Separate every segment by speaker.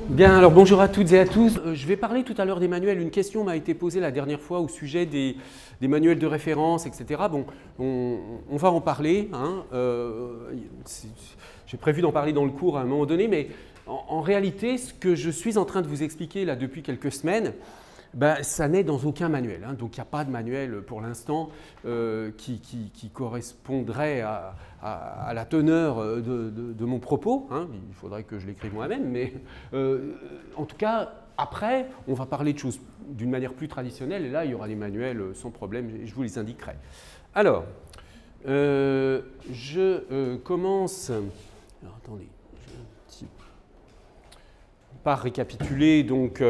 Speaker 1: Bien, alors bonjour à toutes et à tous. Je vais parler tout à l'heure des manuels. Une question m'a été posée la dernière fois au sujet des manuels de référence, etc. Bon, on va en parler. Hein. J'ai prévu d'en parler dans le cours à un moment donné, mais en réalité, ce que je suis en train de vous expliquer là depuis quelques semaines, ben, ça n'est dans aucun manuel. Hein. Donc il n'y a pas de manuel pour l'instant qui correspondrait à la teneur de mon propos. Hein. Il faudrait que je l'écrive moi-même, mais en tout cas, après, on va parler de choses d'une manière plus traditionnelle, et là, il y aura des manuels sans problème, et je vous les indiquerai. Alors, je commence... Alors, attendez, par récapituler, donc,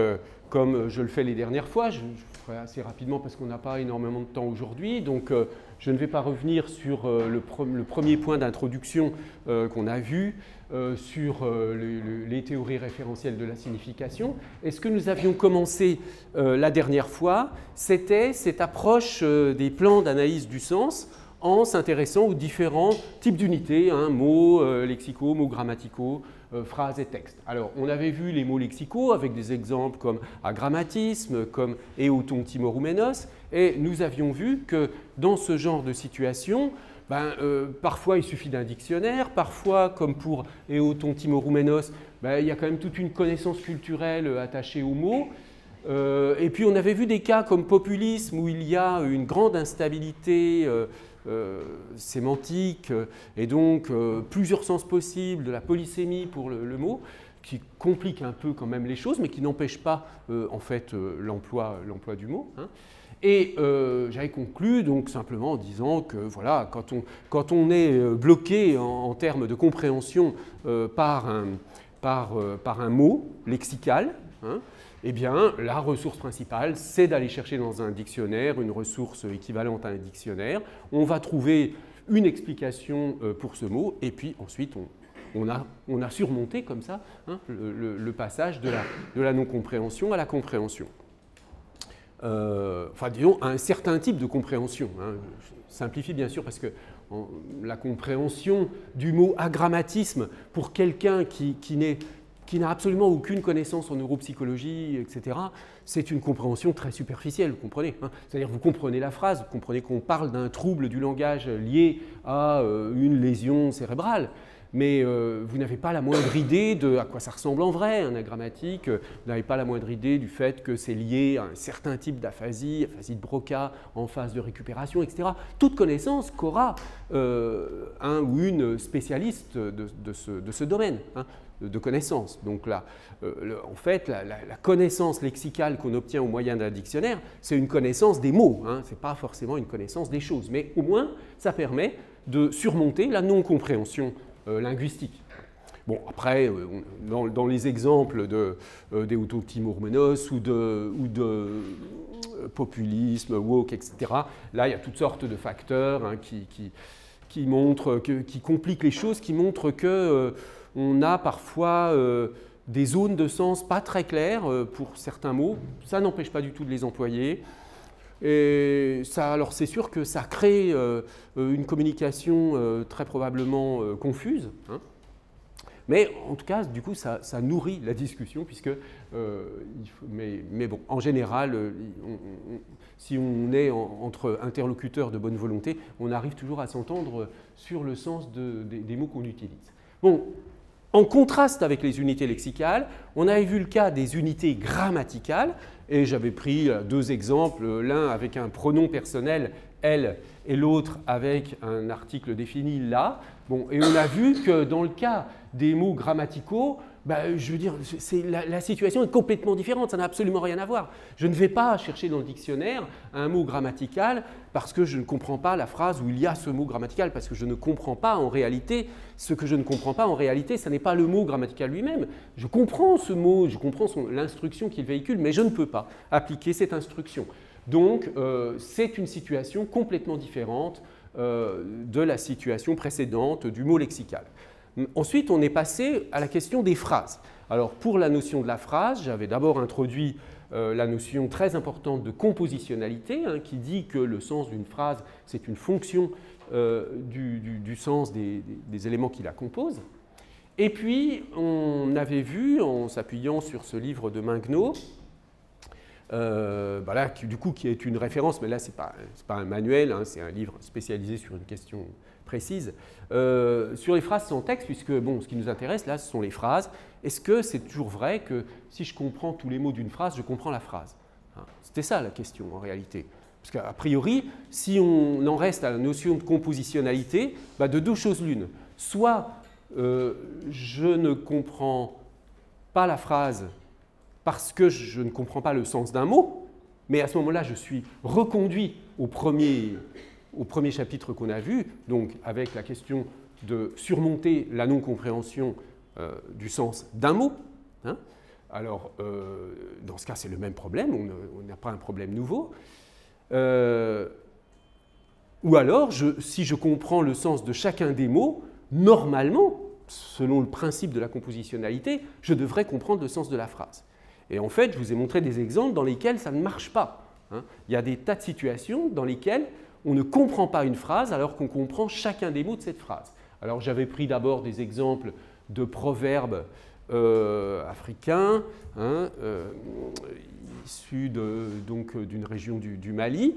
Speaker 1: comme je le fais les dernières fois, je ferai assez rapidement parce qu'on n'a pas énormément de temps aujourd'hui, donc je ne vais pas revenir sur le premier point d'introduction qu'on a vu, sur les théories référentielles de la signification. Et ce que nous avions commencé la dernière fois, c'était cette approche des plans d'analyse du sens en s'intéressant aux différents types d'unités, hein, mots lexicaux, mots grammaticaux, phrases et textes. Alors, on avait vu les mots lexicaux avec des exemples comme agrammatisme, comme eoton timoroumenos, et nous avions vu que dans ce genre de situation, parfois il suffit d'un dictionnaire, parfois, comme pour eoton timoroumenos, il y a quand même toute une connaissance culturelle attachée aux mots. Et puis on avait vu des cas comme populisme où il y a une grande instabilité sémantique et donc plusieurs sens possibles, de la polysémie pour le mot, qui complique un peu quand même les choses, mais qui n'empêche pas en fait l'emploi du mot. Hein. Et j'avais conclu donc simplement en disant que voilà, quand on est bloqué en termes de compréhension par un mot lexical, hein, eh bien, la ressource principale, c'est d'aller chercher dans un dictionnaire une ressource équivalente à un dictionnaire. On va trouver une explication pour ce mot, et puis ensuite, on a surmonté comme ça hein, le passage de la non-compréhension à la compréhension. Enfin, disons, un certain type de compréhension. Hein. Je simplifie bien sûr parce que la compréhension du mot agrammatisme pour quelqu'un qui n'a absolument aucune connaissance en neuropsychologie, etc., c'est une compréhension très superficielle, vous comprenez hein. C'est-à-dire vous comprenez la phrase, vous comprenez qu'on parle d'un trouble du langage lié à une lésion cérébrale, mais vous n'avez pas la moindre idée de à quoi ça ressemble en vrai, un agrammatique, vous n'avez pas la moindre idée du fait que c'est lié à un certain type d'aphasie, aphasie de Broca, en phase de récupération, etc. Toute connaissance qu'aura un ou une spécialiste de ce domaine. Hein, de connaissances. Donc là, en fait, la connaissance lexicale qu'on obtient au moyen d'un dictionnaire, c'est une connaissance des mots, hein, ce n'est pas forcément une connaissance des choses, mais au moins, ça permet de surmonter la non-compréhension linguistique. Bon, après, dans les exemples d'eoton timoroumenos ou de populisme, woke, etc., là, il y a toutes sortes de facteurs hein, qui montrent, qui compliquent les choses, qui montrent que on a parfois des zones de sens pas très claires pour certains mots. Ça n'empêche pas du tout de les employer. Et ça, alors c'est sûr que ça crée une communication très probablement confuse. Hein. Mais en tout cas, du coup, ça nourrit la discussion, puisque, mais bon, en général, si on est entre interlocuteurs de bonne volonté, on arrive toujours à s'entendre sur le sens des mots qu'on utilise. Bon. En contraste avec les unités lexicales, on avait vu le cas des unités grammaticales, et j'avais pris deux exemples, l'un avec un pronom personnel, elle, et l'autre avec un article défini, là. Bon, et on a vu que dans le cas des mots grammaticaux, je veux dire, la situation est complètement différente, ça n'a absolument rien à voir. Je ne vais pas chercher dans le dictionnaire un mot grammatical parce que je ne comprends pas la phrase où il y a ce mot grammatical, parce que je ne comprends pas en réalité, ce que je ne comprends pas en réalité, ce n'est pas le mot grammatical lui-même. Je comprends ce mot, je comprends l'instruction qu'il véhicule, mais je ne peux pas appliquer cette instruction. Donc, c'est une situation complètement différente de la situation précédente du mot lexical. Ensuite, on est passé à la question des phrases. Alors, pour la notion de la phrase, j'avais d'abord introduit la notion très importante de compositionnalité, hein, qui dit que le sens d'une phrase, c'est une fonction du sens des éléments qui la composent. Et puis, on avait vu, en s'appuyant sur ce livre de Mingnaud, voilà, qui est une référence, mais là, ce n'est pas un manuel, hein, c'est un livre spécialisé sur une question précise, sur les phrases sans texte, puisque bon, ce qui nous intéresse, là, ce sont les phrases. Est-ce que c'est toujours vrai que si je comprends tous les mots d'une phrase, je comprends la phrase? C'était ça la question, en réalité. Parce qu'a priori, si on en reste à la notion de compositionnalité, bah, de deux choses l'une. Soit je ne comprends pas la phrase parce que je ne comprends pas le sens d'un mot, mais à ce moment-là, je suis reconduit au premier chapitre qu'on a vu, donc avec la question de surmonter la non-compréhension du sens d'un mot. Hein. Alors, dans ce cas, c'est le même problème, on n'a pas un problème nouveau. Ou alors, si je comprends le sens de chacun des mots, normalement, selon le principe de la compositionnalité, je devrais comprendre le sens de la phrase. Et en fait, je vous ai montré des exemples dans lesquels ça ne marche pas. Hein. Il y a des tas de situations dans lesquelles on ne comprend pas une phrase alors qu'on comprend chacun des mots de cette phrase. Alors, j'avais pris d'abord des exemples de proverbes africains, hein, issus d'une région du Mali.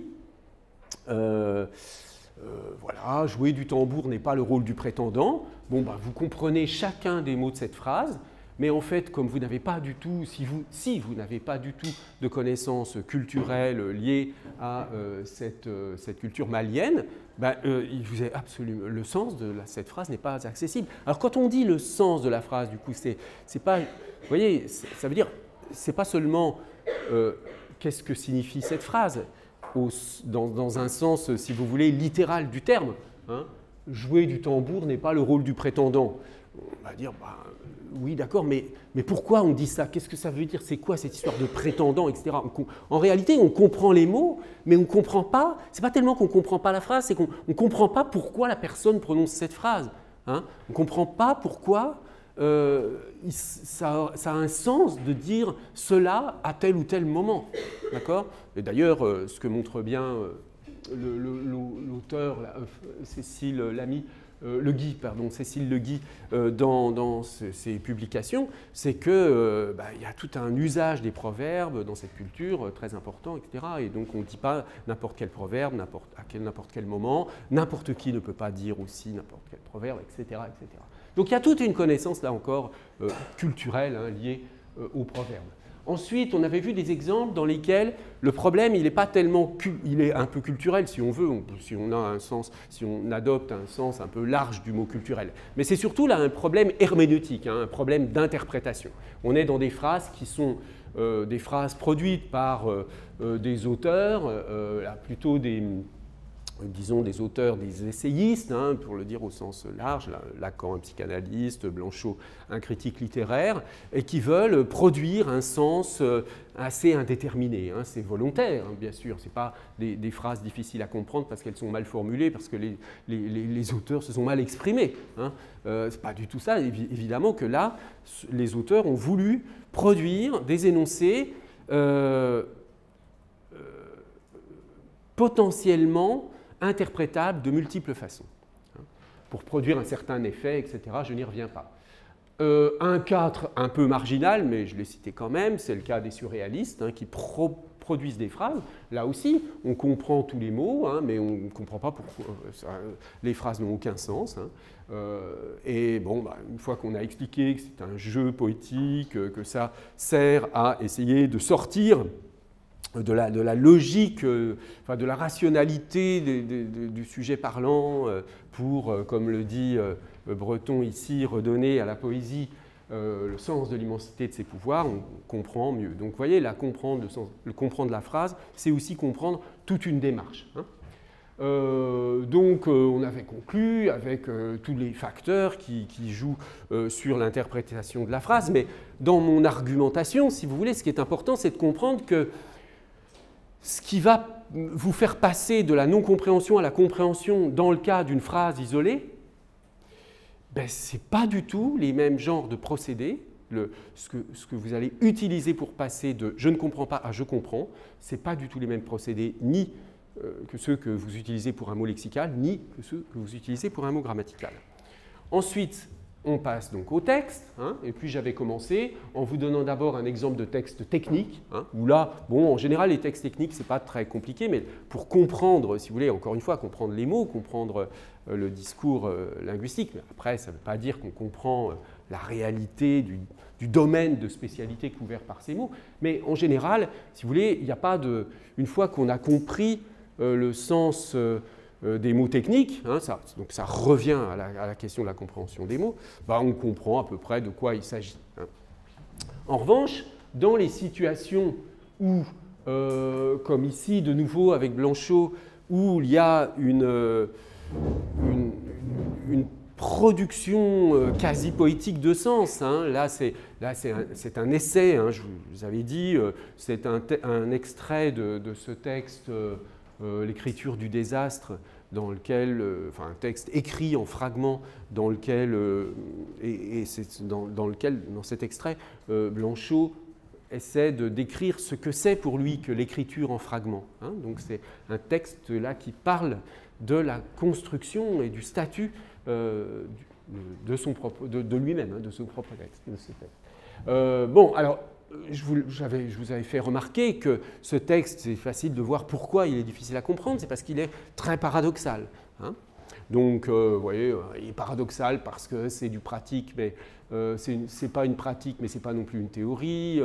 Speaker 1: Voilà, jouer du tambour n'est pas le rôle du prétendant. Bon, bah, vous comprenez chacun des mots de cette phrase, mais en fait, comme vous n'avez pas du tout, si vous n'avez pas du tout de connaissances culturelles liées à cette culture malienne, bah, vous avez absolument, le sens de cette phrase n'est pas accessible. Alors, quand on dit le sens de la phrase, du coup, c'est pas, vous voyez, ça veut dire, c'est pas seulement qu'est-ce que signifie cette phrase. Dans un sens, si vous voulez, littéral du terme. Hein. Jouer du tambour n'est pas le rôle du prétendant. On va dire, bah, oui, d'accord, mais pourquoi on dit ça? Qu'est-ce que ça veut dire? C'est quoi cette histoire de prétendant, etc. En réalité, on comprend les mots, mais on ne comprend pas. Ce n'est pas tellement qu'on ne comprend pas la phrase, c'est qu'on ne comprend pas pourquoi la personne prononce cette phrase. Hein. On ne comprend pas pourquoi ça a un sens de dire cela à tel ou tel moment. D'accord? Et d'ailleurs, ce que montre bien l'auteur, Cécile Le Guy, dans ses publications, c'est qu'il y a tout un usage des proverbes dans cette culture très important, etc. Et donc on ne dit pas n'importe quel proverbe, à n'importe quel moment, n'importe qui ne peut pas dire aussi n'importe quel proverbe, etc., etc. Donc il y a toute une connaissance, là encore, culturelle, hein, liée aux proverbes. Ensuite, on avait vu des exemples dans lesquels le problème, il n'est pas tellement, il est un peu culturel si on veut, si on adopte un sens un peu large du mot culturel. Mais c'est surtout là un problème herméneutique, hein, un problème d'interprétation. On est dans des phrases qui sont des phrases produites par des auteurs, plutôt disons des auteurs, des essayistes, hein, pour le dire au sens large, Lacan, un psychanalyste, Blanchot, un critique littéraire, et qui veulent produire un sens assez indéterminé. Hein. C'est volontaire, hein, bien sûr, ce n'est pas des phrases difficiles à comprendre parce qu'elles sont mal formulées, parce que les auteurs se sont mal exprimés. Hein. Ce n'est pas du tout ça, évidemment que là, les auteurs ont voulu produire des énoncés potentiellement interprétable de multiples façons, hein, pour produire un certain effet, etc. Je n'y reviens pas. Un cas un peu marginal, mais je l'ai cité quand même, c'est le cas des surréalistes, hein, qui produisent des phrases. Là aussi, on comprend tous les mots, hein, mais on ne comprend pas pourquoi les phrases n'ont aucun sens. Hein. Et bon, une fois qu'on a expliqué que c'est un jeu poétique, que ça sert à essayer de sortir de la logique, enfin de la rationalité du sujet parlant pour, comme le dit Breton ici, redonner à la poésie le sens de l'immensité de ses pouvoirs, on comprend mieux. Donc vous voyez, comprendre la phrase, c'est aussi comprendre toute une démarche. Hein. Donc on avait conclu avec tous les facteurs qui jouent sur l'interprétation de la phrase, mais dans mon argumentation, si vous voulez, ce qui est important, c'est de comprendre que ce qui va vous faire passer de la non-compréhension à la compréhension dans le cas d'une phrase isolée, ce n'est pas du tout les mêmes genres de procédés. Ce que vous allez utiliser pour passer de « je ne comprends pas » à « je comprends », ce n'est pas du tout les mêmes procédés, ni que ceux que vous utilisez pour un mot lexical, ni que ceux que vous utilisez pour un mot grammatical. Ensuite, on passe donc au texte, hein, et puis j'avais commencé en vous donnant d'abord un exemple de texte technique, hein, où là, bon, en général, les textes techniques, ce n'est pas très compliqué, mais pour comprendre, si vous voulez, encore une fois, comprendre les mots, comprendre le discours linguistique, mais après, ça ne veut pas dire qu'on comprend la réalité du domaine de spécialité couvert par ces mots, mais en général, si vous voulez, il n'y a pas de... Une fois qu'on a compris le sens des mots techniques, hein, donc ça revient à la question de la compréhension des mots, bah on comprend à peu près de quoi il s'agit. Hein. En revanche, dans les situations où, comme ici, de nouveau avec Blanchot, où il y a une production quasi poétique de sens, hein, là c'est un essai, hein, je vous avais dit, c'est un extrait de ce texte, l'écriture du désastre, dans lequel, enfin un texte écrit en fragments, dans lequel, dans cet extrait, Blanchot essaie de décrire ce que c'est pour lui que l'écriture en fragments. Hein. Donc c'est un texte là qui parle de la construction et du statut de lui-même, hein, de son propre texte. Bon, alors, je vous avais fait remarquer que ce texte, c'est facile de voir pourquoi il est difficile à comprendre, c'est parce qu'il est très paradoxal. Hein. Donc, vous voyez, il est paradoxal parce que c'est du pratique, mais c'est pas une pratique, mais c'est pas non plus une théorie.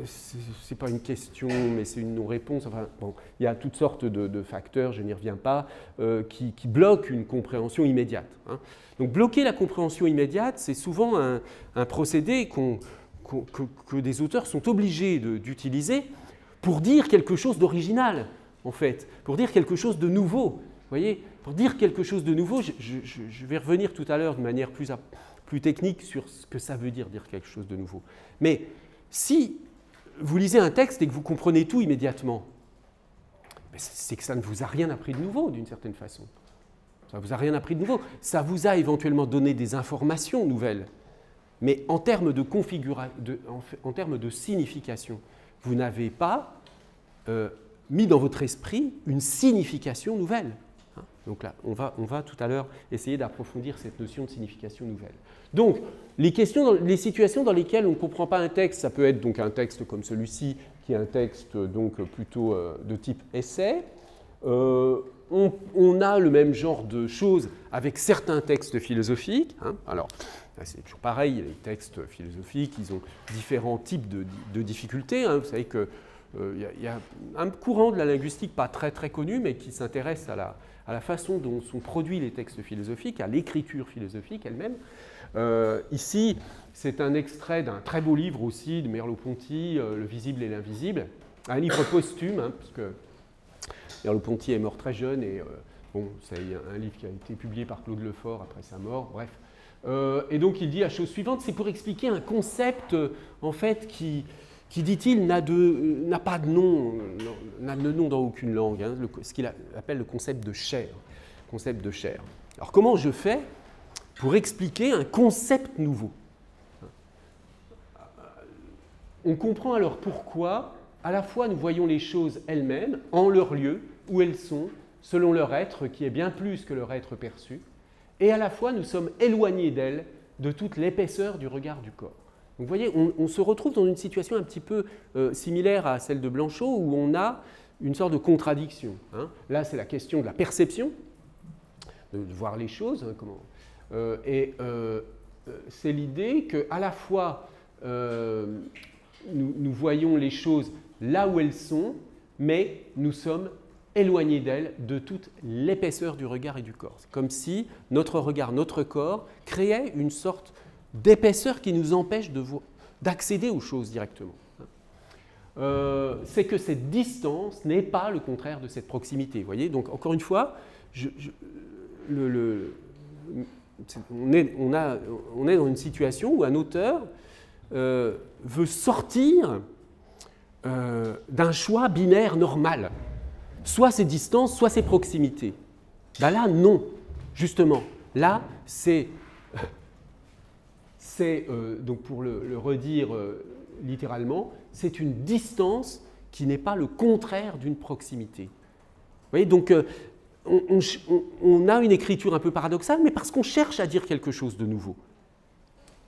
Speaker 1: C'est pas une question, mais c'est une non-réponse. Enfin, bon, il y a toutes sortes de facteurs, je n'y reviens pas, qui bloquent une compréhension immédiate. Hein. Donc, bloquer la compréhension immédiate, c'est souvent un procédé que des auteurs sont obligés d'utiliser pour dire quelque chose d'original, en fait, pour dire quelque chose de nouveau. Vous voyez, pour dire quelque chose de nouveau, je vais revenir tout à l'heure de manière plus technique sur ce que ça veut dire quelque chose de nouveau. Mais si vous lisez un texte et que vous comprenez tout immédiatement, c'est que ça ne vous a rien appris de nouveau, d'une certaine façon. Ça ne vous a rien appris de nouveau. Ça vous a éventuellement donné des informations nouvelles. Mais en termes de signification, vous n'avez pas mis dans votre esprit une signification nouvelle. Hein. Donc là, on va tout à l'heure essayer d'approfondir cette notion de signification nouvelle. Donc, les situations dans lesquelles on ne comprend pas un texte, ça peut être donc un texte comme celui-ci, qui est un texte donc plutôt de type essai. On a le même genre de choses avec certains textes philosophiques. Hein. Alors, c'est toujours pareil, les textes philosophiques, ils ont différents types de difficultés. Hein. Vous savez qu'il y a un courant de la linguistique pas très connu, mais qui s'intéresse à la façon dont sont produits les textes philosophiques, à l'écriture philosophique elle-même. Ici, c'est un extrait d'un très beau livre aussi de Merleau-Ponty, Le visible et l'invisible, un livre posthume, hein, parce que Merleau-Ponty est mort très jeune, et bon, c'est un livre qui a été publié par Claude Lefort après sa mort, bref. Et donc il dit la chose suivante, c'est pour expliquer un concept en fait qui dit-il, n'a pas de nom, n'a de nom dans aucune langue, hein, ce qu'il appelle le concept de chair. Concept de chair. Alors comment je fais pour expliquer un concept nouveau? On comprend alors pourquoi, à la fois nous voyons les choses elles-mêmes, en leur lieu, où elles sont, selon leur être, qui est bien plus que leur être perçu, et à la fois nous sommes éloignés d'elles de toute l'épaisseur du regard du corps. Donc, vous voyez, on se retrouve dans une situation un petit peu similaire à celle de Blanchot, où on a une sorte de contradiction. Hein. Là, c'est la question de la perception, de voir les choses, hein, c'est l'idée qu'à la fois nous voyons les choses là où elles sont, mais nous sommes éloignés d'elles de toute l'épaisseur du regard et du corps. C'est comme si notre regard, notre corps créait une sorte d'épaisseur qui nous empêche d'accéder aux choses directement. C'est que cette distance n'est pas le contraire de cette proximité. Vous voyez, donc encore une fois, on est dans une situation où un auteur veut sortir d'un choix binaire normal. Soit c'est distance, soit c'est proximité. Ben là, non. Justement, là, c'est donc pour le redire littéralement, c'est une distance qui n'est pas le contraire d'une proximité. Vous voyez, donc on a une écriture un peu paradoxale, mais parce qu'on cherche à dire quelque chose de nouveau.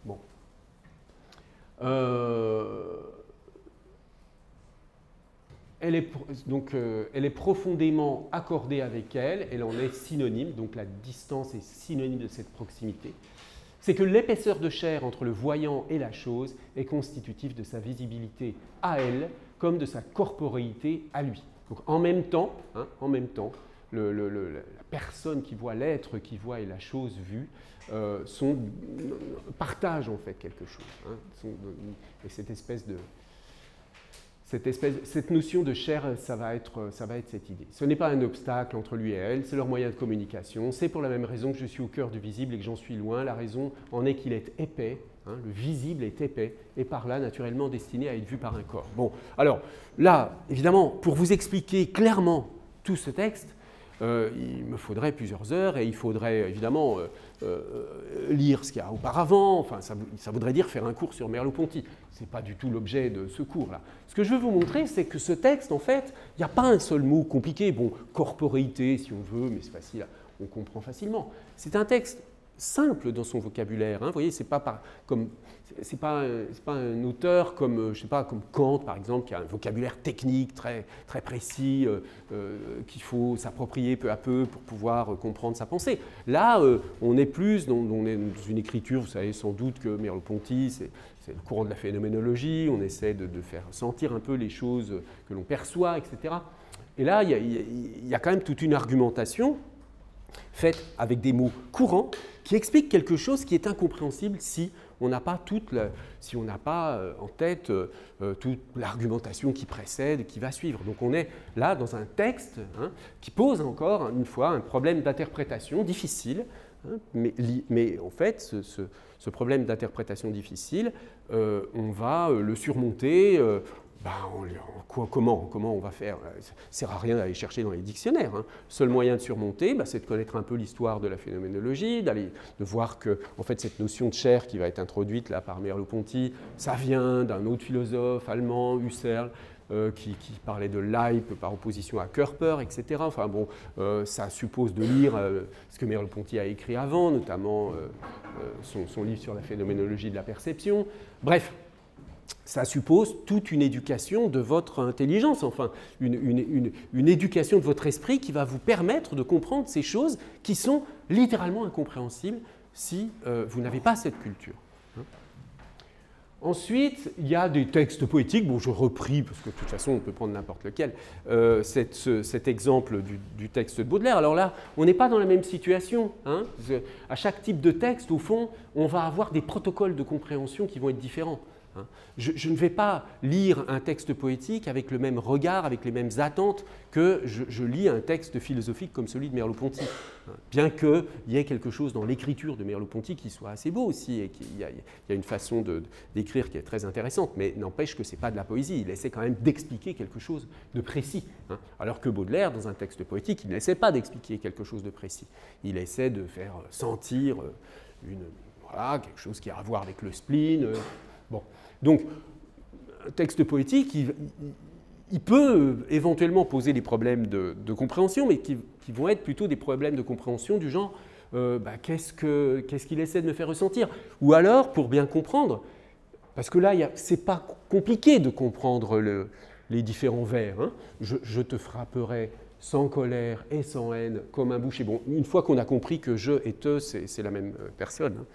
Speaker 1: Bon. Elle est profondément accordée avec elle, elle en est synonyme, donc la distance est synonyme de cette proximité. C'est que l'épaisseur de chair entre le voyant et la chose est constitutive de sa visibilité à elle, comme de sa corporéité à lui. Donc en même temps, la personne qui voit l'être qui voit et la chose vue partagent en fait quelque chose. Et cette notion de chair, ça va être cette idée. Ce n'est pas un obstacle entre lui et elle, c'est leur moyen de communication. C'est pour la même raison que je suis au cœur du visible et que j'en suis loin. La raison en est qu'il est épais, le visible est épais, et par là, naturellement, destiné à être vu par un corps. Bon, alors là, évidemment, pour vous expliquer clairement tout ce texte, il me faudrait plusieurs heures et il faudrait évidemment lire ce qu'il y a auparavant. Enfin, ça voudrait dire faire un cours sur Merleau-Ponty. Ce n'est pas du tout l'objet de ce cours-là. Ce que je veux vous montrer, c'est que ce texte, en fait, il n'y a pas un seul mot compliqué. Bon, corporéité, si on veut, mais c'est facile, on comprend facilement. C'est un texte simple dans son vocabulaire. Vous voyez, c'est pas un auteur comme, je sais pas, comme Kant, par exemple, qui a un vocabulaire technique très, très précis, qu'il faut s'approprier peu à peu pour pouvoir comprendre sa pensée. Là, on est plus dans une écriture, vous savez sans doute que Merleau-Ponty, c'est le courant de la phénoménologie, on essaie de faire sentir un peu les choses que l'on perçoit, etc. Et là, il y a quand même toute une argumentation faite avec des mots courants qui expliquent quelque chose qui est incompréhensible si on n'a pas en tête toute l'argumentation qui précède, qui va suivre. Donc on est là dans un texte qui pose encore une fois un problème d'interprétation difficile, mais en fait ce problème d'interprétation difficile, on va le surmonter. Comment on va faire? Ça ne sert à rien d'aller chercher dans les dictionnaires. Le seul moyen de surmonter, c'est de connaître un peu l'histoire de la phénoménologie, de voir que en fait, cette notion de chair qui va être introduite là, par Merleau-Ponty, ça vient d'un autre philosophe allemand, Husserl, qui parlait de Leib par opposition à Körper, etc. Enfin bon, ça suppose de lire ce que Merleau-Ponty a écrit avant, notamment son livre sur la phénoménologie de la perception. Bref, ça suppose toute une éducation de votre intelligence, enfin une éducation de votre esprit qui va vous permettre de comprendre ces choses qui sont littéralement incompréhensibles si vous n'avez pas cette culture. Ensuite, il y a des textes poétiques. Bon, je repris, parce que de toute façon, on peut prendre n'importe lequel, cet exemple du texte de Baudelaire. Alors là, on n'est pas dans la même situation. À chaque type de texte, au fond, on va avoir des protocoles de compréhension qui vont être différents. Je ne vais pas lire un texte poétique avec le même regard, avec les mêmes attentes que je lis un texte philosophique comme celui de Merleau-Ponty. Bien qu'il y ait quelque chose dans l'écriture de Merleau-Ponty qui soit assez beau aussi, et qu'il y a une façon d'écrire qui est très intéressante, mais n'empêche que ce n'est pas de la poésie, il essaie quand même d'expliquer quelque chose de précis. Alors que Baudelaire, dans un texte poétique, il n'essaie pas d'expliquer quelque chose de précis. Il essaie de faire sentir quelque chose qui a à voir avec le spleen. Bon. Donc, un texte poétique, il peut éventuellement poser des problèmes de compréhension, mais qui vont être plutôt des problèmes de compréhension du genre qu'est-ce qu'il essaie de me faire ressentir? Ou alors, pour bien comprendre, parce que là, ce n'est pas compliqué de comprendre les différents vers. Je te frapperai sans colère et sans haine, comme un boucher. Bon, une fois qu'on a compris que je et te, c'est la même personne.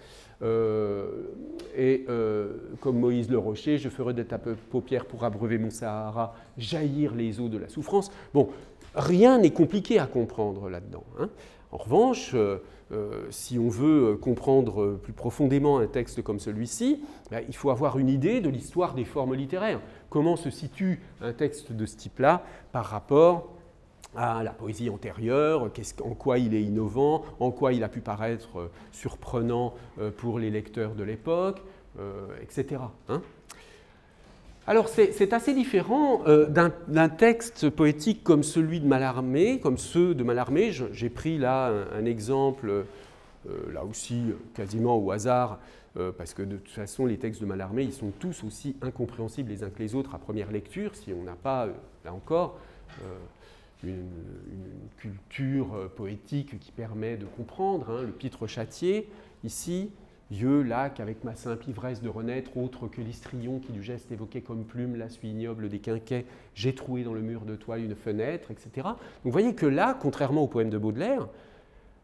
Speaker 1: Comme Moïse le rocher, je ferai de ta paupière pour abreuver mon Sahara, jaillir les eaux de la souffrance. Bon, rien n'est compliqué à comprendre là-dedans. En revanche, si on veut comprendre plus profondément un texte comme celui-ci, il faut avoir une idée de l'histoire des formes littéraires. Comment se situe un texte de ce type-là par rapport à la poésie antérieure, en quoi il est innovant, en quoi il a pu paraître surprenant pour les lecteurs de l'époque, etc. Alors c'est assez différent d'un texte poétique comme celui de Mallarmé, comme ceux de Mallarmé. J'ai pris là un exemple, là aussi quasiment au hasard, parce que de toute façon les textes de Mallarmé, ils sont tous aussi incompréhensibles les uns que les autres à première lecture, si on n'a pas, là encore, culture poétique qui permet de comprendre, hein, le pitre châtié, ici, yeux, lac, avec ma simple ivresse de renaître, autre que l'histrion qui du geste évoquait comme plume, la suie ignoble des quinquets, j'ai troué dans le mur de toile une fenêtre, etc. Donc vous voyez que là, contrairement au poème de Baudelaire,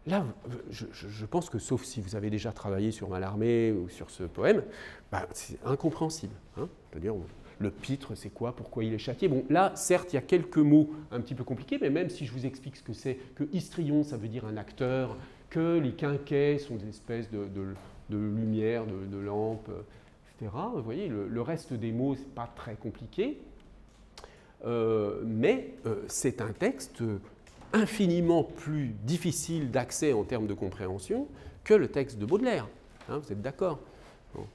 Speaker 1: là, je pense que, sauf si vous avez déjà travaillé sur Mallarmé ou sur ce poème, bah, c'est incompréhensible. Hein. C'est-à-dire, le pitre, c'est quoi? Pourquoi il est châtié? Bon, là, certes, il y a quelques mots un petit peu compliqués, mais même si je vous explique ce que c'est, que histrion, ça veut dire un acteur, que les quinquets sont des espèces de lumière, de lampes, etc. Vous voyez, le reste des mots, ce n'est pas très compliqué, mais c'est un texte infiniment plus difficile d'accès en termes de compréhension que le texte de Baudelaire. Hein, vous êtes d'accord? Bon.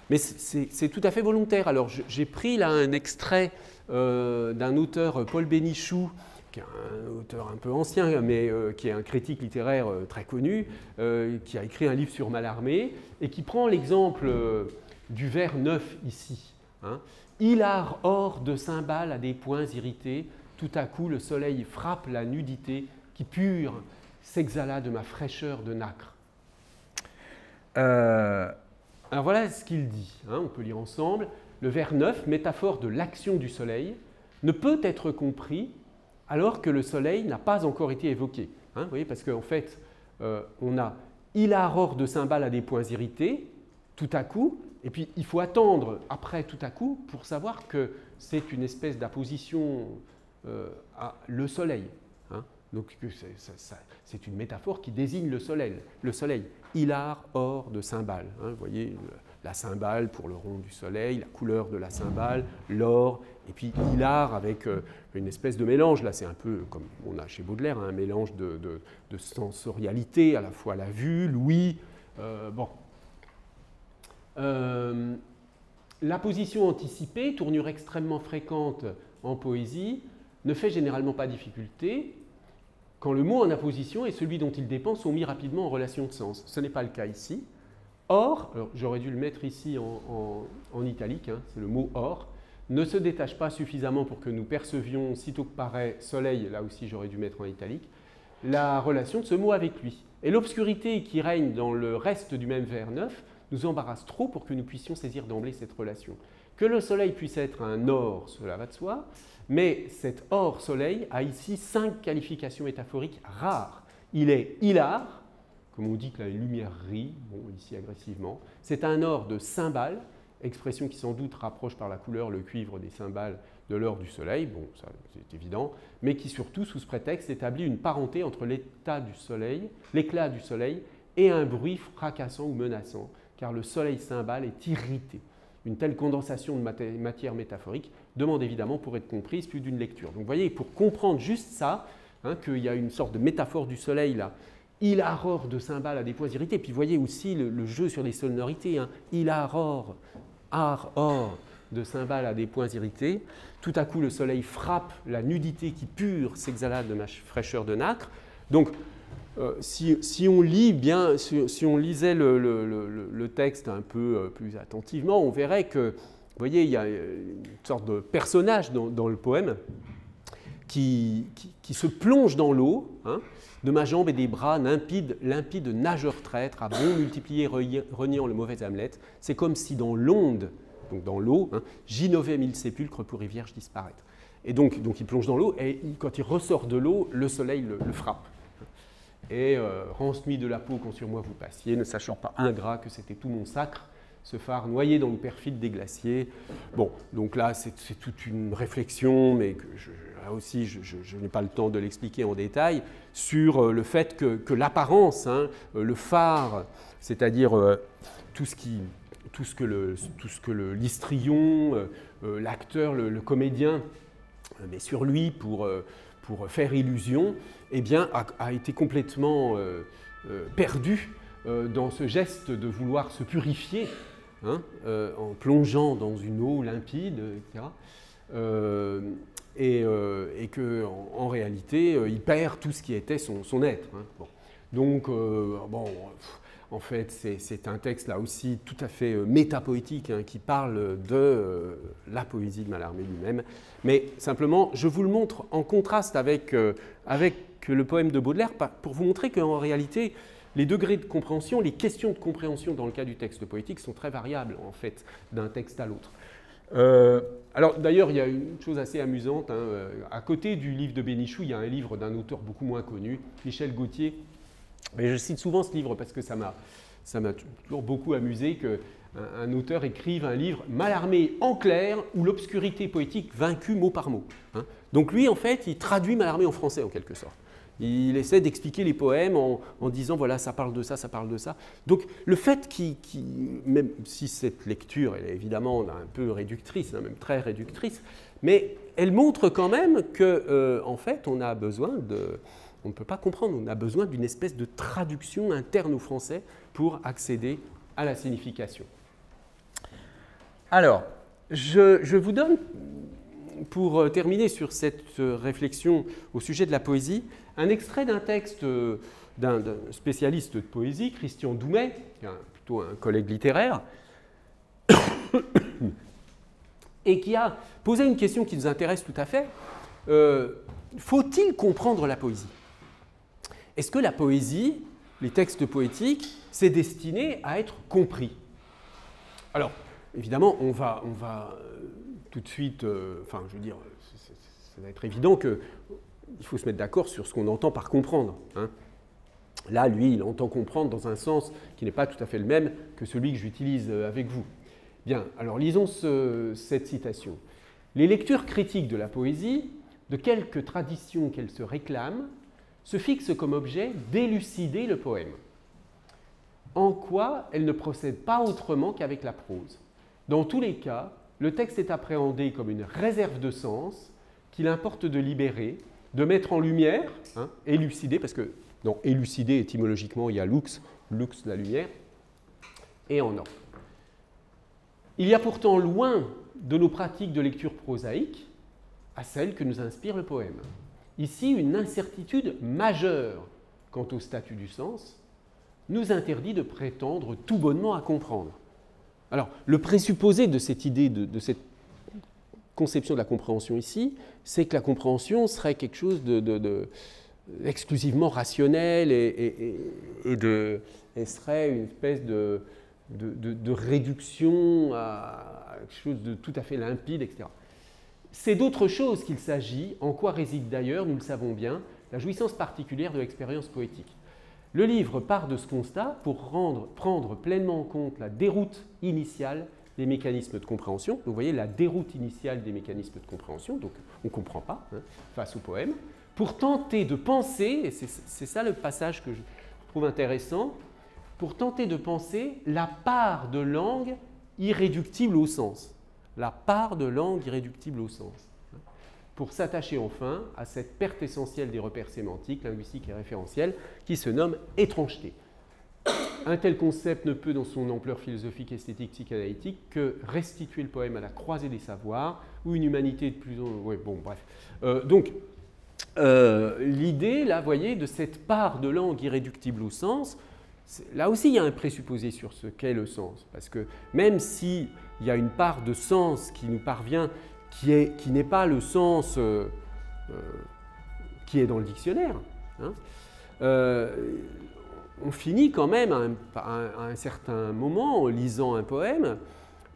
Speaker 1: Mais c'est tout à fait volontaire. Alors j'ai pris là un extrait d'un auteur, Paul Bénichou, qui est un auteur un peu ancien, mais qui est un critique littéraire très connu, qui a écrit un livre sur Mallarmé, et qui prend l'exemple du vers 9 ici. Hein. Hilar or de cymbales à des points irrités, tout à coup le soleil frappe la nudité, qui pure s'exhala de ma fraîcheur de nacre. Alors voilà ce qu'il dit, hein, on peut lire ensemble. Le vers 9, métaphore de l'action du soleil, ne peut être compris alors que le soleil n'a pas encore été évoqué. Hein, vous voyez, parce qu'en fait, on a « hilar or de cymbales à des points irrités », tout à coup, et puis il faut attendre après tout à coup pour savoir que c'est une espèce d'apposition à le soleil. Hein. Donc c'est une métaphore qui désigne le soleil. Le soleil, hilar or de cymbales. Hein, vous voyez, la cymbale pour le rond du soleil, la couleur de la cymbale, l'or, et puis hilar avec une espèce de mélange. Là, c'est un peu comme on a chez Baudelaire, hein, un mélange de sensorialité, à la fois la vue, l'ouïe. Bon. La position anticipée, tournure extrêmement fréquente en poésie, ne fait généralement pas difficulté quand le mot en apposition et celui dont il dépend sont mis rapidement en relation de sens. Ce n'est pas le cas ici. Or, j'aurais dû le mettre ici en italique, hein, c'est le mot or, ne se détache pas suffisamment pour que nous percevions, sitôt que paraît soleil, là aussi j'aurais dû mettre en italique, la relation de ce mot avec lui. Et l'obscurité qui règne dans le reste du même vers 9 nous embarrasse trop pour que nous puissions saisir d'emblée cette relation. Que le soleil puisse être un or, cela va de soi, mais cet or-soleil a ici 5 qualifications métaphoriques rares. Il est hilar, comme on dit que la lumière rit, bon, ici agressivement. C'est un or de cymbales, expression qui sans doute rapproche par la couleur le cuivre des cymbales de l'or du soleil, bon, ça c'est évident, mais qui surtout, sous ce prétexte, établit une parenté entre l'éclat du soleil et un bruit fracassant ou menaçant, car le soleil cymbale est irrité. Une telle condensation de matière métaphorique demande évidemment, pour être comprise, plus d'une lecture. Donc vous voyez, pour comprendre juste ça, hein, qu'il y a une sorte de métaphore du soleil là, hilar or de cymbales à des points irrités, puis vous voyez aussi le jeu sur les sonorités, hein, hilar or, ar or de cymbales à des points irrités, tout à coup le soleil frappe la nudité qui pure s'exhala de ma fraîcheur de nacre. Donc si on lit bien, si on lisait le texte un peu plus attentivement, on verrait que, vous voyez, il y a une sorte de personnage dans le poème qui se plonge dans l'eau, hein, de ma jambe et des bras, limpide nageur traître, à bon multiplier reniant le mauvais Hamlet. C'est comme si dans l'onde, donc dans l'eau, hein, j'innovais 1000 sépulcres pour y vierge disparaître. Et donc il plonge dans l'eau, et quand il ressort de l'eau, le soleil le frappe. Et rance nuit de la peau quand sur moi vous passiez, ne sachant pas ingrat que c'était tout mon sacre, ce phare noyé dans le perfide des glaciers. Bon, donc là, c'est toute une réflexion, mais que là aussi, je n'ai pas le temps de l'expliquer en détail, sur le fait que l'apparence, hein, le phare, c'est-à-dire tout ce que l'histrion, l'acteur, le comédien met sur lui pour faire illusion, eh bien, a été complètement perdu dans ce geste de vouloir se purifier, hein, en plongeant dans une eau limpide, etc. Et qu'en réalité, il perd tout ce qui était son être. Hein. Bon. Donc, bon, En fait, c'est un texte là aussi tout à fait métapoétique qui parle de la poésie de Mallarmé lui-même. Mais simplement, je vous le montre en contraste avec le poème de Baudelaire pour vous montrer qu'en réalité, les degrés de compréhension, les questions de compréhension dans le cas du texte poétique sont très variables en fait d'un texte à l'autre. Alors d'ailleurs, il y a une chose assez amusante. À côté du livre de Bénichou, il y a un livre d'un auteur beaucoup moins connu, Michel Gauthier. Mais je cite souvent ce livre parce que ça m'a toujours beaucoup amusé qu'un auteur écrive un livre Mallarmé en clair ou l'obscurité poétique vaincue mot par mot. Donc lui, en fait, il traduit Mallarmé en français en quelque sorte. Il essaie d'expliquer les poèmes en disant, voilà, ça parle de ça, ça parle de ça. Donc le fait même si cette lecture elle est évidemment un peu réductrice, même très réductrice, mais elle montre quand même que, en fait, on a besoin on ne peut pas comprendre, on a besoin d'une espèce de traduction interne au français pour accéder à la signification. Alors, je vous donne, pour terminer sur cette réflexion au sujet de la poésie, un extrait d'un texte d'un spécialiste de poésie, Christian Doumet, plutôt un collègue littéraire, et qui a posé une question qui nous intéresse tout à fait. Faut-il comprendre la poésie ? Est-ce que la poésie, les textes poétiques, c'est destiné à être compris? Alors, évidemment, on va tout de suite, enfin, je veux dire, ça va être évident qu'il faut se mettre d'accord sur ce qu'on entend par comprendre. Là, lui, il entend comprendre dans un sens qui n'est pas tout à fait le même que celui que j'utilise avec vous. Bien, alors lisons cette citation. « Les lectures critiques de la poésie, de quelque tradition qu'elle se réclame, se fixent comme objet d'élucider le poème. En quoi elle ne procède pas autrement qu'avec la prose. Dans tous les cas, le texte est appréhendé comme une réserve de sens qu'il importe de libérer, de mettre en lumière, élucider, parce que dans élucider, étymologiquement, il y a lux, la lumière, et en ordre. Il y a pourtant loin de nos pratiques de lecture prosaïque à celles que nous inspire le poème. Ici, une incertitude majeure quant au statut du sens nous interdit de prétendre tout bonnement à comprendre. Alors, le présupposé de cette idée, de cette conception de la compréhension ici, c'est que la compréhension serait quelque chose exclusivement rationnel et serait une espèce de réduction à quelque chose de tout à fait limpide, etc. C'est d'autre chose qu'il s'agit, en quoi réside d'ailleurs, nous le savons bien, la jouissance particulière de l'expérience poétique. Le livre part de ce constat pour prendre pleinement en compte la déroute initiale des mécanismes de compréhension. Donc, vous voyez, la déroute initiale des mécanismes de compréhension, donc on ne comprend pas face au poème, pour tenter de penser, et c'est ça le passage que je trouve intéressant, pour tenter de penser la part de langue irréductible au sens. La part de langue irréductible au sens. Pour s'attacher enfin à cette perte essentielle des repères sémantiques, linguistiques et référentiels qui se nomme étrangeté. Un tel concept ne peut, dans son ampleur philosophique, esthétique, psychanalytique, que restituer le poème à la croisée des savoirs ou une humanité de plus en... Oui, bon, bref. Donc, l'idée, là, vous voyez, de cette part de langue irréductible au sens, là aussi, il y a un présupposé sur ce qu'est le sens. Parce que même s'il y a une part de sens qui nous parvient, qui n'est pas le sens qui est dans le dictionnaire, on finit quand même à un certain moment, en lisant un poème,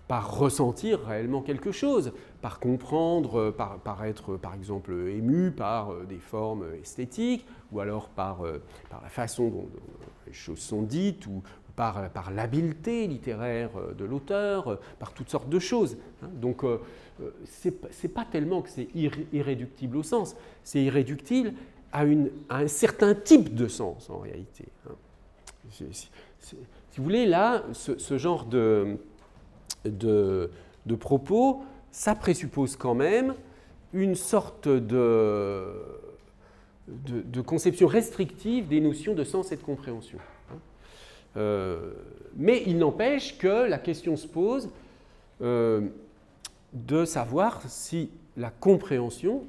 Speaker 1: par ressentir réellement quelque chose, par comprendre, par être par exemple ému par des formes esthétiques, ou alors par la façon dont les choses sont dites, ou par l'habileté littéraire de l'auteur, par toutes sortes de choses. Donc, c'est pas tellement que c'est irréductible au sens, c'est irréductible à un certain type de sens en réalité. Si vous voulez, là, ce genre de propos, ça présuppose quand même une sorte de conception restrictive des notions de sens et de compréhension. Mais il n'empêche que la question se pose de savoir si la compréhension,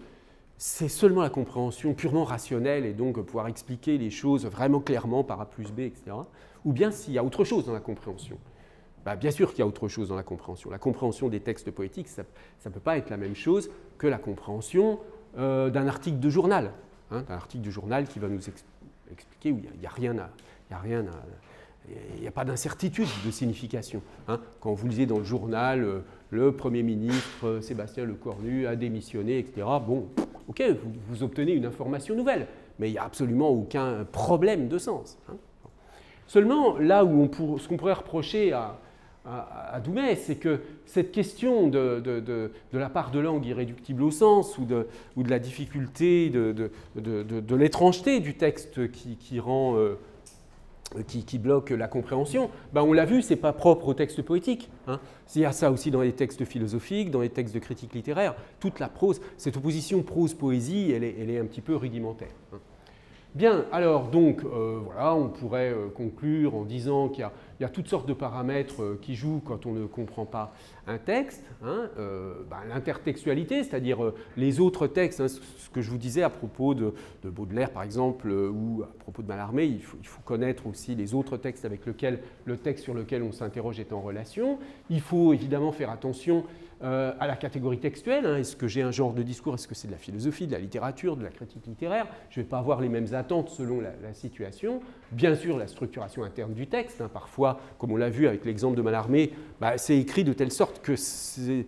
Speaker 1: c'est seulement la compréhension purement rationnelle et donc pouvoir expliquer les choses vraiment clairement par A plus B, etc. ou bien s'il y a autre chose dans la compréhension. Ben, bien sûr qu'il y a autre chose dans la compréhension. La compréhension des textes poétiques, ça ne peut pas être la même chose que la compréhension d'un article de journal, hein, d'un article de journal qui va nous expliquer où il n'y a rien à... Il n'y a pas d'incertitude de signification. Hein. Quand vous lisez dans le journal, le Premier ministre Sébastien Lecornu a démissionné, etc., bon, ok, vous obtenez une information nouvelle, mais il n'y a absolument aucun problème de sens. Hein. Seulement, là où ce qu'on pourrait reprocher à Doumet, c'est que cette question de la part de langue irréductible au sens ou de la difficulté, de l'étrangeté du texte qui rend... Qui bloque la compréhension, ben on l'a vu, ce n'est pas propre au texte poétique. Hein. Il y a ça aussi dans les textes philosophiques, dans les textes de critique littéraire. Toute la prose, cette opposition prose-poésie, elle est un petit peu rudimentaire. Hein. Bien, alors donc, voilà, on pourrait conclure en disant qu'il y a toutes sortes de paramètres qui jouent quand on ne comprend pas un texte. Hein, l'intertextualité, c'est-à-dire les autres textes, hein, ce que je vous disais à propos de Baudelaire par exemple, ou à propos de Mallarmé, il faut connaître aussi les autres textes avec lesquels le texte sur lequel on s'interroge est en relation. Il faut évidemment faire attention à la catégorie textuelle. Hein. Est-ce que j'ai un genre de discours? Est-ce que c'est de la philosophie, de la littérature, de la critique littéraire? Je ne vais pas avoir les mêmes attentes selon la situation. Bien sûr, la structuration interne du texte. Hein. Parfois, comme on l'a vu avec l'exemple de Mallarmé, c'est écrit de telle sorte que c'est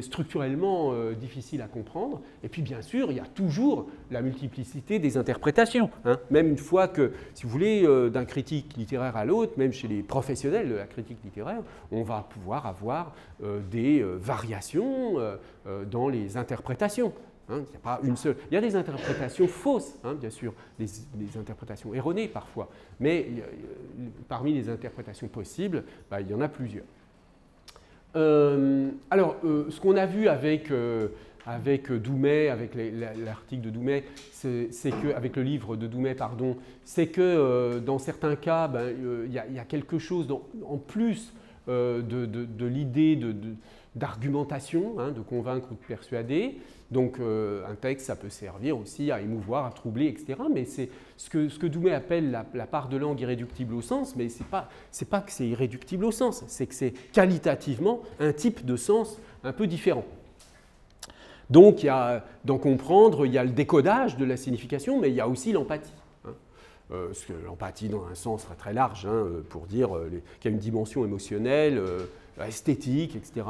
Speaker 1: structurellement difficile à comprendre. Et puis, bien sûr, il y a toujours la multiplicité des interprétations. Hein. Même une fois que, si vous voulez, d'un critique littéraire à l'autre, même chez les professionnels de la critique littéraire, on va pouvoir avoir des variations dans les interprétations. Hein. Il n'y a pas une seule. Il y a des interprétations fausses, hein, bien sûr, des interprétations erronées parfois, mais parmi les interprétations possibles, il y en a plusieurs. Alors, ce qu'on a vu avec Doumet, avec l'article de Doumet, c'est que, avec le livre de Doumet, pardon, c'est que dans certains cas, il y a quelque chose en plus de l'idée d'argumentation, hein, de convaincre ou de persuader. Donc un texte, ça peut servir aussi à émouvoir, à troubler, etc. Mais c'est ce que Doumet appelle la part de langue irréductible au sens, mais ce n'est pas que c'est irréductible au sens, c'est que c'est qualitativement un type de sens un peu différent. Donc, d'en comprendre, il y a le décodage de la signification, mais il y a aussi l'empathie. Hein. L'empathie dans un sens très, très large, hein, pour dire qu'il y a une dimension émotionnelle, esthétique, etc.,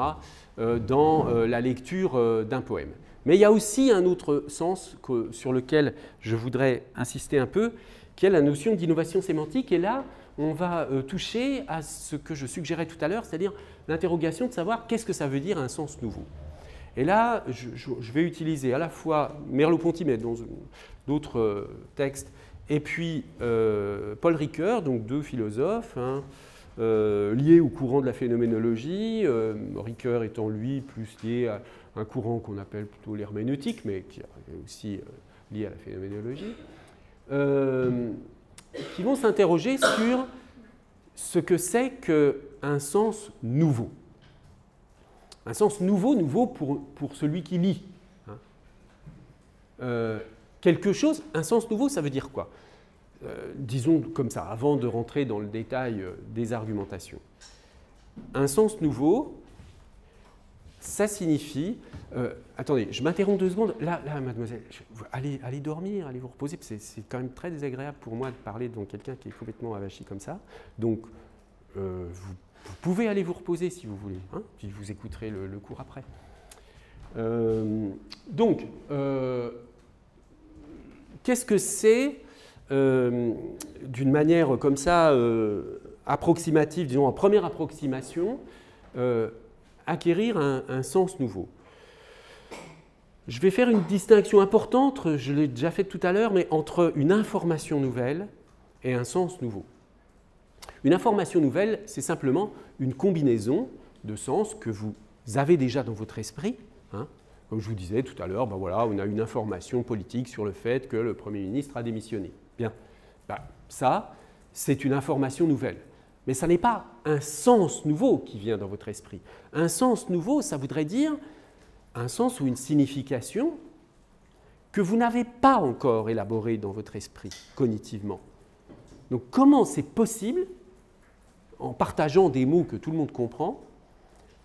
Speaker 1: dans la lecture d'un poème. Mais il y a aussi un autre sens sur lequel je voudrais insister un peu, qui est la notion d'innovation sémantique. Et là, on va toucher à ce que je suggérais tout à l'heure, c'est-à-dire l'interrogation de savoir qu'est-ce que ça veut dire un sens nouveau. Et là, je vais utiliser à la fois Merleau-Ponty, mais dans d'autres textes, et puis Paul Ricoeur, donc deux philosophes, hein, liés au courant de la phénoménologie, Ricoeur étant lui plus lié à un courant qu'on appelle plutôt l'herméneutique, mais qui est aussi lié à la phénoménologie, qui vont s'interroger sur ce que c'est qu'un sens nouveau. Un sens nouveau pour celui qui lit. Hein. Quelque chose, un sens nouveau, ça veut dire quoi? Disons comme ça, avant de rentrer dans le détail des argumentations. Un sens nouveau, ça signifie... attendez, je m'interromps 2 secondes. Là mademoiselle, allez dormir, allez vous reposer. C'est quand même très désagréable pour moi de parler devant quelqu'un qui est complètement avachi comme ça. Donc, vous pouvez aller vous reposer si vous voulez, hein, puis vous écouterez le cours après. Donc, qu'est-ce que c'est, d'une manière comme ça, approximative, disons en première approximation, acquérir un sens nouveau? Je vais faire une distinction importante, je l'ai déjà faite tout à l'heure, mais entre une information nouvelle et un sens nouveau. Une information nouvelle, c'est simplement une combinaison de sens que vous avez déjà dans votre esprit. Hein. Comme je vous disais tout à l'heure, voilà, on a une information politique sur le fait que le Premier ministre a démissionné. Bien, ça, c'est une information nouvelle. Mais ça n'est pas un sens nouveau qui vient dans votre esprit. Un sens nouveau, ça voudrait dire un sens ou une signification que vous n'avez pas encore élaborée dans votre esprit, cognitivement. Donc comment c'est possible en partageant des mots que tout le monde comprend,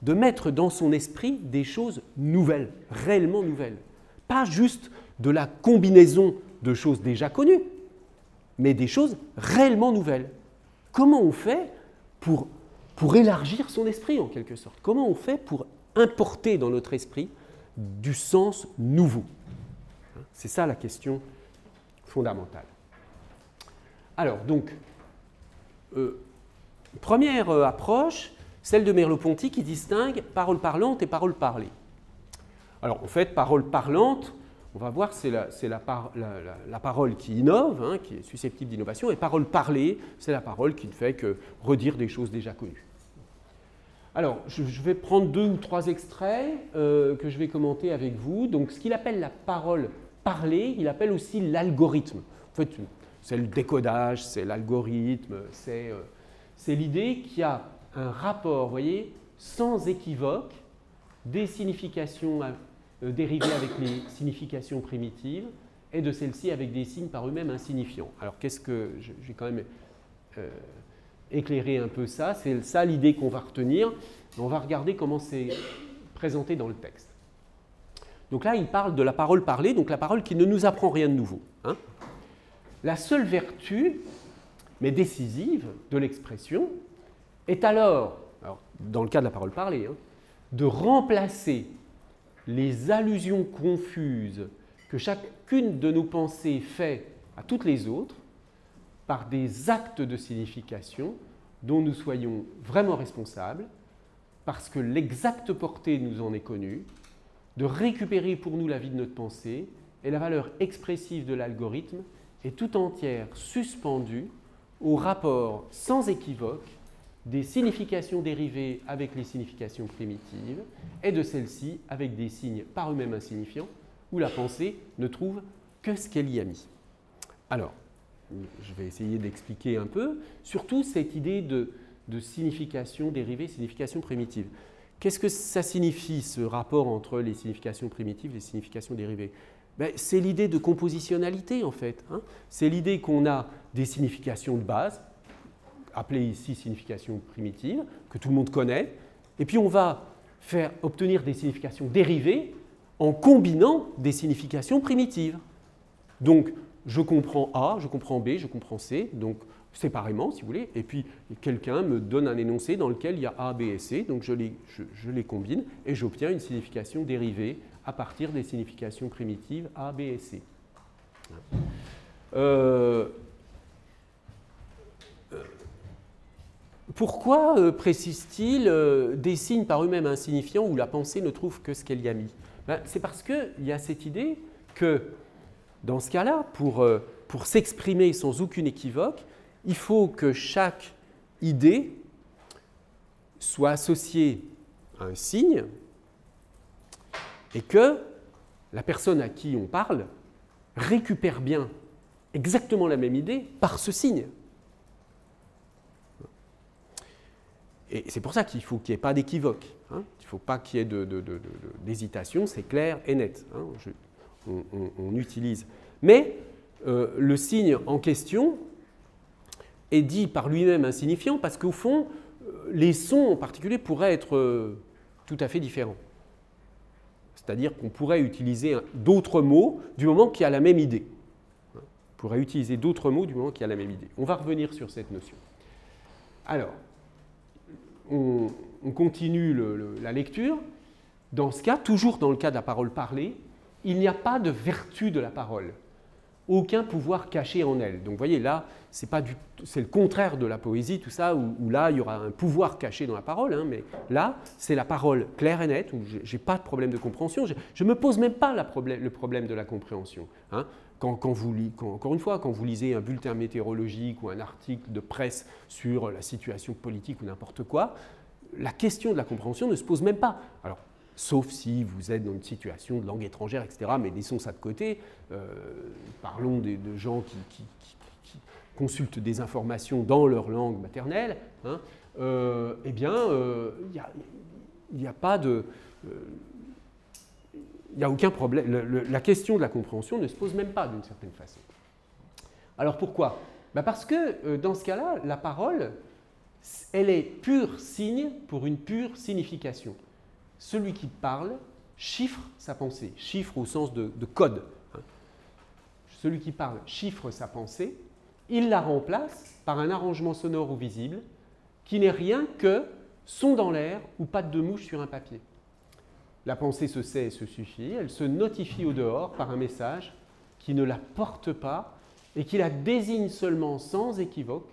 Speaker 1: de mettre dans son esprit des choses nouvelles, réellement nouvelles. Pas juste de la combinaison de choses déjà connues, mais des choses réellement nouvelles. Comment on fait pour élargir son esprit, en quelque sorte? Comment on fait pour importer dans notre esprit du sens nouveau? C'est ça la question fondamentale. Alors, donc, première approche, celle de Merleau-Ponty qui distingue parole parlante et parole parlée. Alors, en fait, parole parlante, on va voir, c'est la parole qui innove, hein, qui est susceptible d'innovation, et parole parlée, c'est la parole qui ne fait que redire des choses déjà connues. Alors, je vais prendre 2 ou 3 extraits que je vais commenter avec vous. Donc, ce qu'il appelle la parole parlée, il appelle aussi l'algorithme. En fait, c'est le décodage, c'est l'algorithme, c'est l'idée qu'il y a un rapport, vous voyez, sans équivoque, des significations dérivées avec les significations primitives et de celles-ci avec des signes par eux-mêmes insignifiants. Alors, qu'est-ce que je vais quand même éclairer un peu ça? C'est ça l'idée qu'on va retenir. On va regarder comment c'est présenté dans le texte. Donc là, il parle de la parole parlée, donc la parole qui ne nous apprend rien de nouveau. Hein. La seule vertu, mais décisive, de l'expression est alors, dans le cas de la parole parlée, hein, de remplacer les allusions confuses que chacune de nos pensées fait à toutes les autres par des actes de signification dont nous soyons vraiment responsables, parce que l'exacte portée nous en est connue, de récupérer pour nous la vie de notre pensée, et la valeur expressive de l'algorithme est tout entière suspendue au rapport sans équivoque des significations dérivées avec les significations primitives et de celles-ci avec des signes par eux-mêmes insignifiants où la pensée ne trouve que ce qu'elle y a mis. Alors, je vais essayer d'expliquer un peu, surtout cette idée de signification dérivée, signification primitive. Qu'est-ce que ça signifie, ce rapport entre les significations primitives et les significations dérivées? C'est l'idée de compositionnalité, en fait. Hein. C'est l'idée qu'on a des significations de base, appelées ici significations primitives, que tout le monde connaît, et puis on va faire obtenir des significations dérivées en combinant des significations primitives. Donc, je comprends A, je comprends B, je comprends C, donc séparément, si vous voulez, et puis quelqu'un me donne un énoncé dans lequel il y a A, B et C, donc je les combine et j'obtiens une signification dérivée à partir des significations primitives A, B et C. Pourquoi précise-t-il des signes par eux-mêmes insignifiants où la pensée ne trouve que ce qu'elle y a mis? C'est parce qu'il y a cette idée que, dans ce cas-là, pour s'exprimer sans aucune équivoque, il faut que chaque idée soit associée à un signe et que la personne à qui on parle récupère bien exactement la même idée par ce signe. Et c'est pour ça qu'il faut qu'il n'y ait pas d'équivoque. Hein. Il ne faut pas qu'il y ait d'hésitation, c'est clair et net. Hein. On utilise. Mais le signe en question est dit par lui-même insignifiant parce qu'au fond, les sons en particulier pourraient être tout à fait différents. C'est-à-dire qu'on pourrait utiliser d'autres mots du moment qu'il y a la même idée. On pourrait utiliser d'autres mots du moment qu'il y a la même idée. On va revenir sur cette notion. Alors, on continue la lecture. Dans ce cas, toujours dans le cas de la parole parlée, il n'y a pas de vertu de la parole. Aucun pouvoir caché en elle. Donc vous voyez, là, c'est le contraire de la poésie, tout ça, où là, il y aura un pouvoir caché dans la parole, hein, mais là, c'est la parole claire et nette, où je n'ai pas de problème de compréhension. Je ne me pose même pas le problème de la compréhension. Hein. Encore une fois, quand vous lisez un bulletin météorologique ou un article de presse sur la situation politique ou n'importe quoi, la question de la compréhension ne se pose même pas. Alors, sauf si vous êtes dans une situation de langue étrangère, etc. Mais laissons ça de côté. Parlons de gens qui consultent des informations dans leur langue maternelle. Hein. Eh bien, il n'y a pas de... il n'y a aucun problème. La question de la compréhension ne se pose même pas d'une certaine façon. Alors pourquoi? Parce que dans ce cas-là, la parole elle est pur signe pour une pure signification. Celui qui parle chiffre sa pensée, chiffre au sens de code. Celui qui parle chiffre sa pensée, il la remplace par un arrangement sonore ou visible qui n'est rien que son dans l'air ou patte de mouche sur un papier. La pensée se sait et se suffit, elle se notifie au dehors par un message qui ne la porte pas et qui la désigne seulement sans équivoque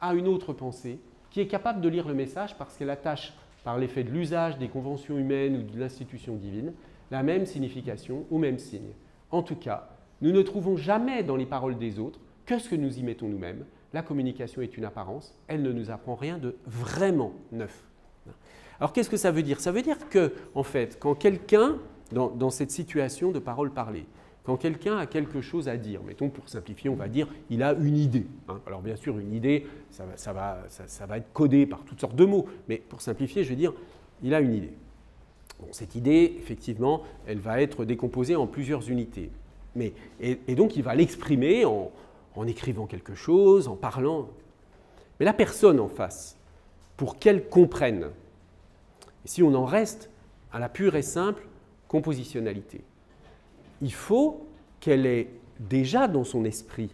Speaker 1: à une autre pensée qui est capable de lire le message parce qu'elle attache, par l'effet de l'usage des conventions humaines ou de l'institution divine, la même signification au même signe. En tout cas, nous ne trouvons jamais dans les paroles des autres que ce que nous y mettons nous-mêmes. La communication est une apparence, elle ne nous apprend rien de vraiment neuf. Alors qu'est-ce que ça veut dire? Ça veut dire que, en fait, quand quelqu'un, dans cette situation de parole parlée, quand quelqu'un a quelque chose à dire, mettons pour simplifier, on va dire il a une idée. Alors bien sûr, une idée, ça va être codé par toutes sortes de mots, mais pour simplifier, je veux dire, il a une idée. Bon, cette idée, effectivement, elle va être décomposée en plusieurs unités. Et donc, il va l'exprimer en écrivant quelque chose, en parlant. Mais la personne en face, pour qu'elle comprenne, et si on en reste à la pure et simple compositionnalité, il faut qu'elle ait déjà dans son esprit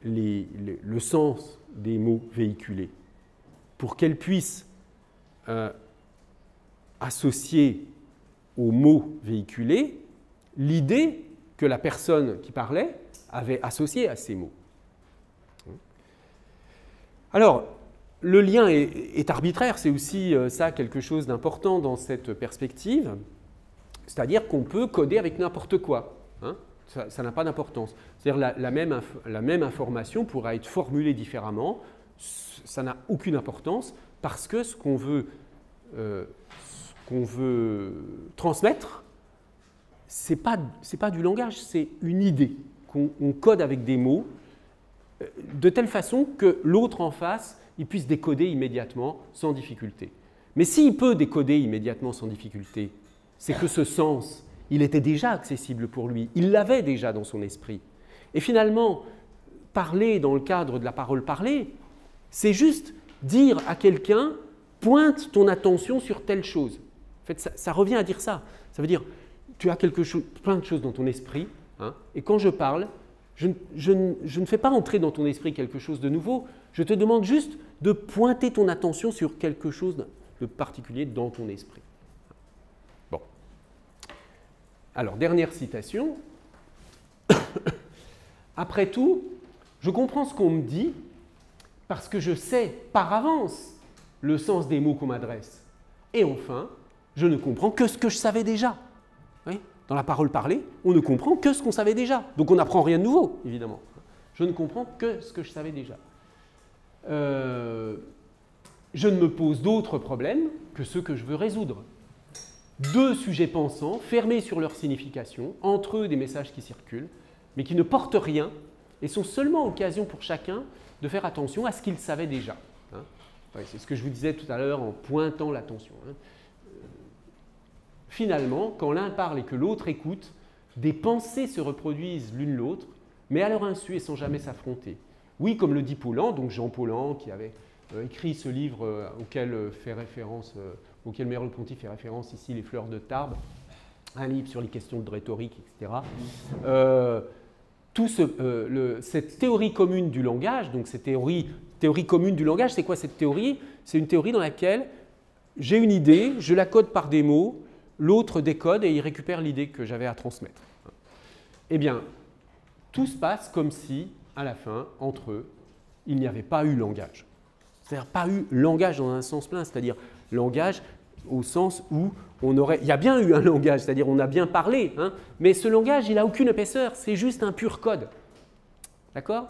Speaker 1: le sens des mots véhiculés, pour qu'elle puisse associer aux mots véhiculés l'idée que la personne qui parlait avait associée à ces mots. Alors, le lien est arbitraire, c'est aussi ça quelque chose d'important dans cette perspective. C'est-à-dire qu'on peut coder avec n'importe quoi. Ça n'a pas d'importance. C'est-à-dire la même information pourra être formulée différemment. Ça n'a aucune importance parce que ce qu'on veut transmettre, ce n'est pas du langage, c'est une idée qu'on code avec des mots de telle façon que l'autre en face il puisse décoder immédiatement sans difficulté. Mais s'il peut décoder immédiatement sans difficulté, c'est que ce sens, il était déjà accessible pour lui, il l'avait déjà dans son esprit. Et finalement, parler dans le cadre de la parole parlée, c'est juste dire à quelqu'un « pointe ton attention sur telle chose ». En fait, ça revient à dire ça. Ça veut dire, tu as plein de choses dans ton esprit, et quand je parle, je ne fais pas entrer dans ton esprit quelque chose de nouveau, je te demande juste de pointer ton attention sur quelque chose de particulier dans ton esprit. Bon. Alors, dernière citation. Après tout, je comprends ce qu'on me dit parce que je sais par avance le sens des mots qu'on m'adresse. Et enfin, je ne comprends que ce que je savais déjà. Oui ? Dans la parole parlée, on ne comprend que ce qu'on savait déjà. Donc on n'apprend rien de nouveau, évidemment. Je ne comprends que ce que je savais déjà. Je ne me pose d'autres problèmes que ceux que je veux résoudre. Deux sujets pensants, fermés sur leur signification, entre eux des messages qui circulent, mais qui ne portent rien et sont seulement occasion pour chacun de faire attention à ce qu'il savait déjà. C'est ce que je vous disais tout à l'heure en pointant l'attention. Finalement, quand l'un parle et que l'autre écoute, des pensées se reproduisent l'une l'autre, mais à leur insu et sans jamais s'affronter. Oui, comme le dit Paulhan, donc Jean Paulhan, qui avait écrit ce livre auquel Merleau-Ponty fait référence ici, Les fleurs de Tarbes, un livre sur les questions de rhétorique, etc. Cette théorie commune du langage, donc cette théorie commune du langage, c'est quoi cette théorie? C'est une théorie dans laquelle j'ai une idée, je la code par des mots, l'autre décode et il récupère l'idée que j'avais à transmettre. Eh bien, tout se passe comme si, à la fin, entre eux, il n'y avait pas eu langage. C'est-à-dire pas eu langage dans un sens plein, c'est-à-dire langage au sens où il y a bien eu un langage, c'est-à-dire on a bien parlé, mais ce langage, il n'a aucune épaisseur, c'est juste un pur code. D'accord ?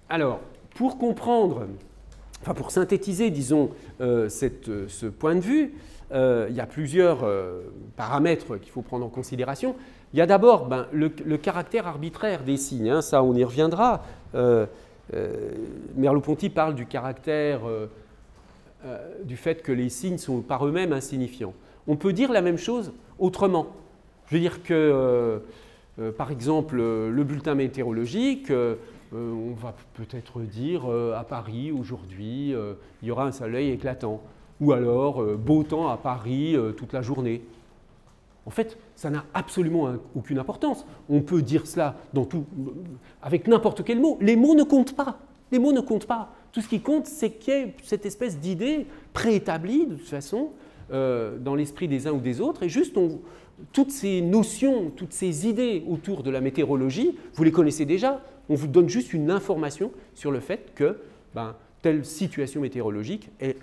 Speaker 1: Alors, pour comprendre, pour synthétiser, disons, ce point de vue, il y a plusieurs paramètres qu'il faut prendre en considération. Il y a d'abord le caractère arbitraire des signes, ça on y reviendra. Merleau-Ponty parle du caractère, du fait que les signes sont par eux-mêmes insignifiants. On peut dire la même chose autrement. Je veux dire que Par exemple, le bulletin météorologique, on va peut-être dire à Paris aujourd'hui, il y aura un soleil éclatant. Ou alors beau temps à Paris toute la journée. En fait, ça n'a absolument aucune importance. On peut dire cela avec n'importe quel mot. Les mots ne comptent pas. Les mots ne comptent pas. Tout ce qui compte, c'est qu'il y ait cette espèce d'idée préétablie, de toute façon, dans l'esprit des uns ou des autres. Et juste, toutes ces notions, toutes ces idées autour de la météorologie, vous les connaissez déjà. On vous donne juste une information sur le fait que telle situation météorologique est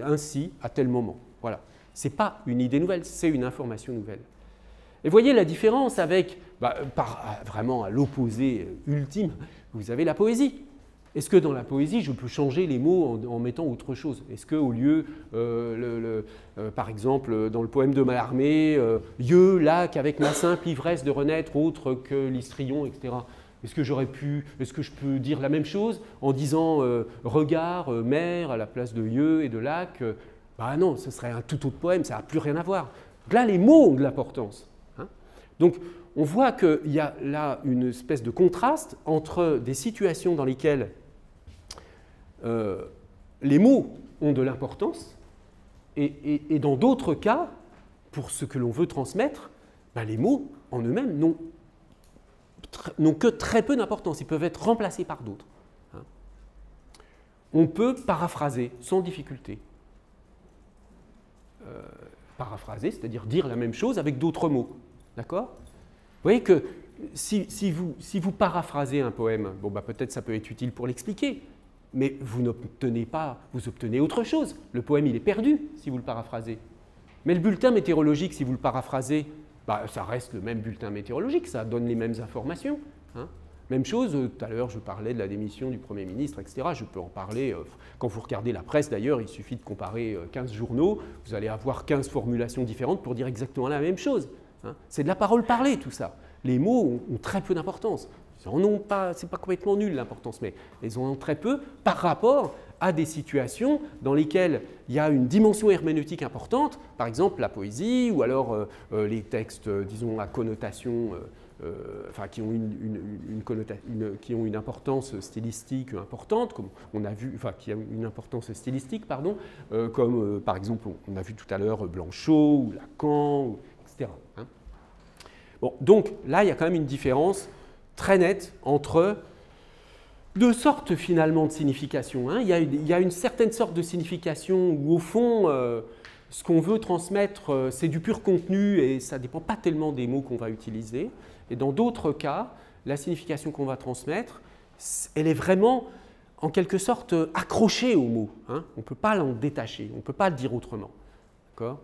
Speaker 1: ainsi à tel moment. Voilà. Ce n'est pas une idée nouvelle, c'est une information nouvelle. Et voyez la différence avec, vraiment à l'opposé ultime, vous avez la poésie. Est-ce que dans la poésie, je peux changer les mots en mettant autre chose? Est-ce qu'au lieu, par exemple, dans le poème de Mallarmé, Yeux, lac, avec ma simple ivresse de renaître, autre que l'histrion, etc. Est-ce que je peux dire la même chose en disant regard, mer à la place de yeux et de lac? Non, ce serait un tout autre poème, ça n'a plus rien à voir. Là, les mots ont de l'importance. Hein. Donc, on voit qu'il y a là une espèce de contraste entre des situations dans lesquelles les mots ont de l'importance et dans d'autres cas, pour ce que l'on veut transmettre, les mots en eux-mêmes n'ont que très peu d'importance. Ils peuvent être remplacés par d'autres. Hein. On peut paraphraser sans difficulté. Paraphraser, c'est-à-dire dire la même chose avec d'autres mots. D'accord? Vous voyez que si vous paraphrasez un poème, peut-être ça peut être utile pour l'expliquer, mais vous obtenez autre chose. Le poème, il est perdu si vous le paraphrasez. Mais le bulletin météorologique, si vous le paraphrasez, ça reste le même bulletin météorologique, ça donne les mêmes informations. Hein. Même chose, tout à l'heure, je parlais de la démission du Premier ministre, etc. Je peux en parler. Quand vous regardez la presse, d'ailleurs, il suffit de comparer 15 journaux. Vous allez avoir 15 formulations différentes pour dire exactement la même chose. Hein. C'est de la parole parlée, tout ça. Les mots ont très peu d'importance. Ils n'en ont pas, c'est pas complètement nul l'importance, mais ils en ont très peu par rapport à des situations dans lesquelles il y a une dimension herméneutique importante, par exemple la poésie, ou alors les textes, disons, à connotation, qui ont une importance stylistique importante, comme on a vu, qui a une importance stylistique, pardon, comme par exemple, on a vu tout à l'heure Blanchot ou Lacan, etc. Hein. Bon, donc là, il y a quand même une différence très nette entre deux sortes finalement de signification. Hein. Il y a une certaine sorte de signification où au fond, ce qu'on veut transmettre, c'est du pur contenu et ça ne dépend pas tellement des mots qu'on va utiliser. Et dans d'autres cas, la signification qu'on va transmettre, elle est vraiment en quelque sorte accrochée aux mots. Hein. On ne peut pas l'en détacher, on ne peut pas le dire autrement. D'accord ?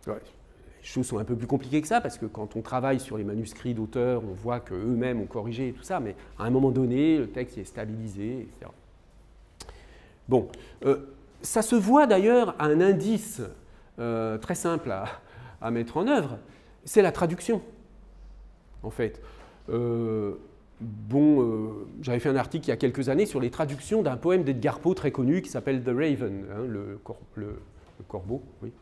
Speaker 1: Ouais. Les choses sont un peu plus compliquées que ça, parce que quand on travaille sur les manuscrits d'auteurs, on voit qu'eux-mêmes ont corrigé et tout ça, mais à un moment donné, le texte est stabilisé, etc. Bon, ça se voit d'ailleurs à un indice très simple à mettre en œuvre, c'est la traduction, en fait. J'avais fait un article il y a quelques années sur les traductions d'un poème d'Edgar Poe très connu qui s'appelle The Raven, hein, le corbeau, oui.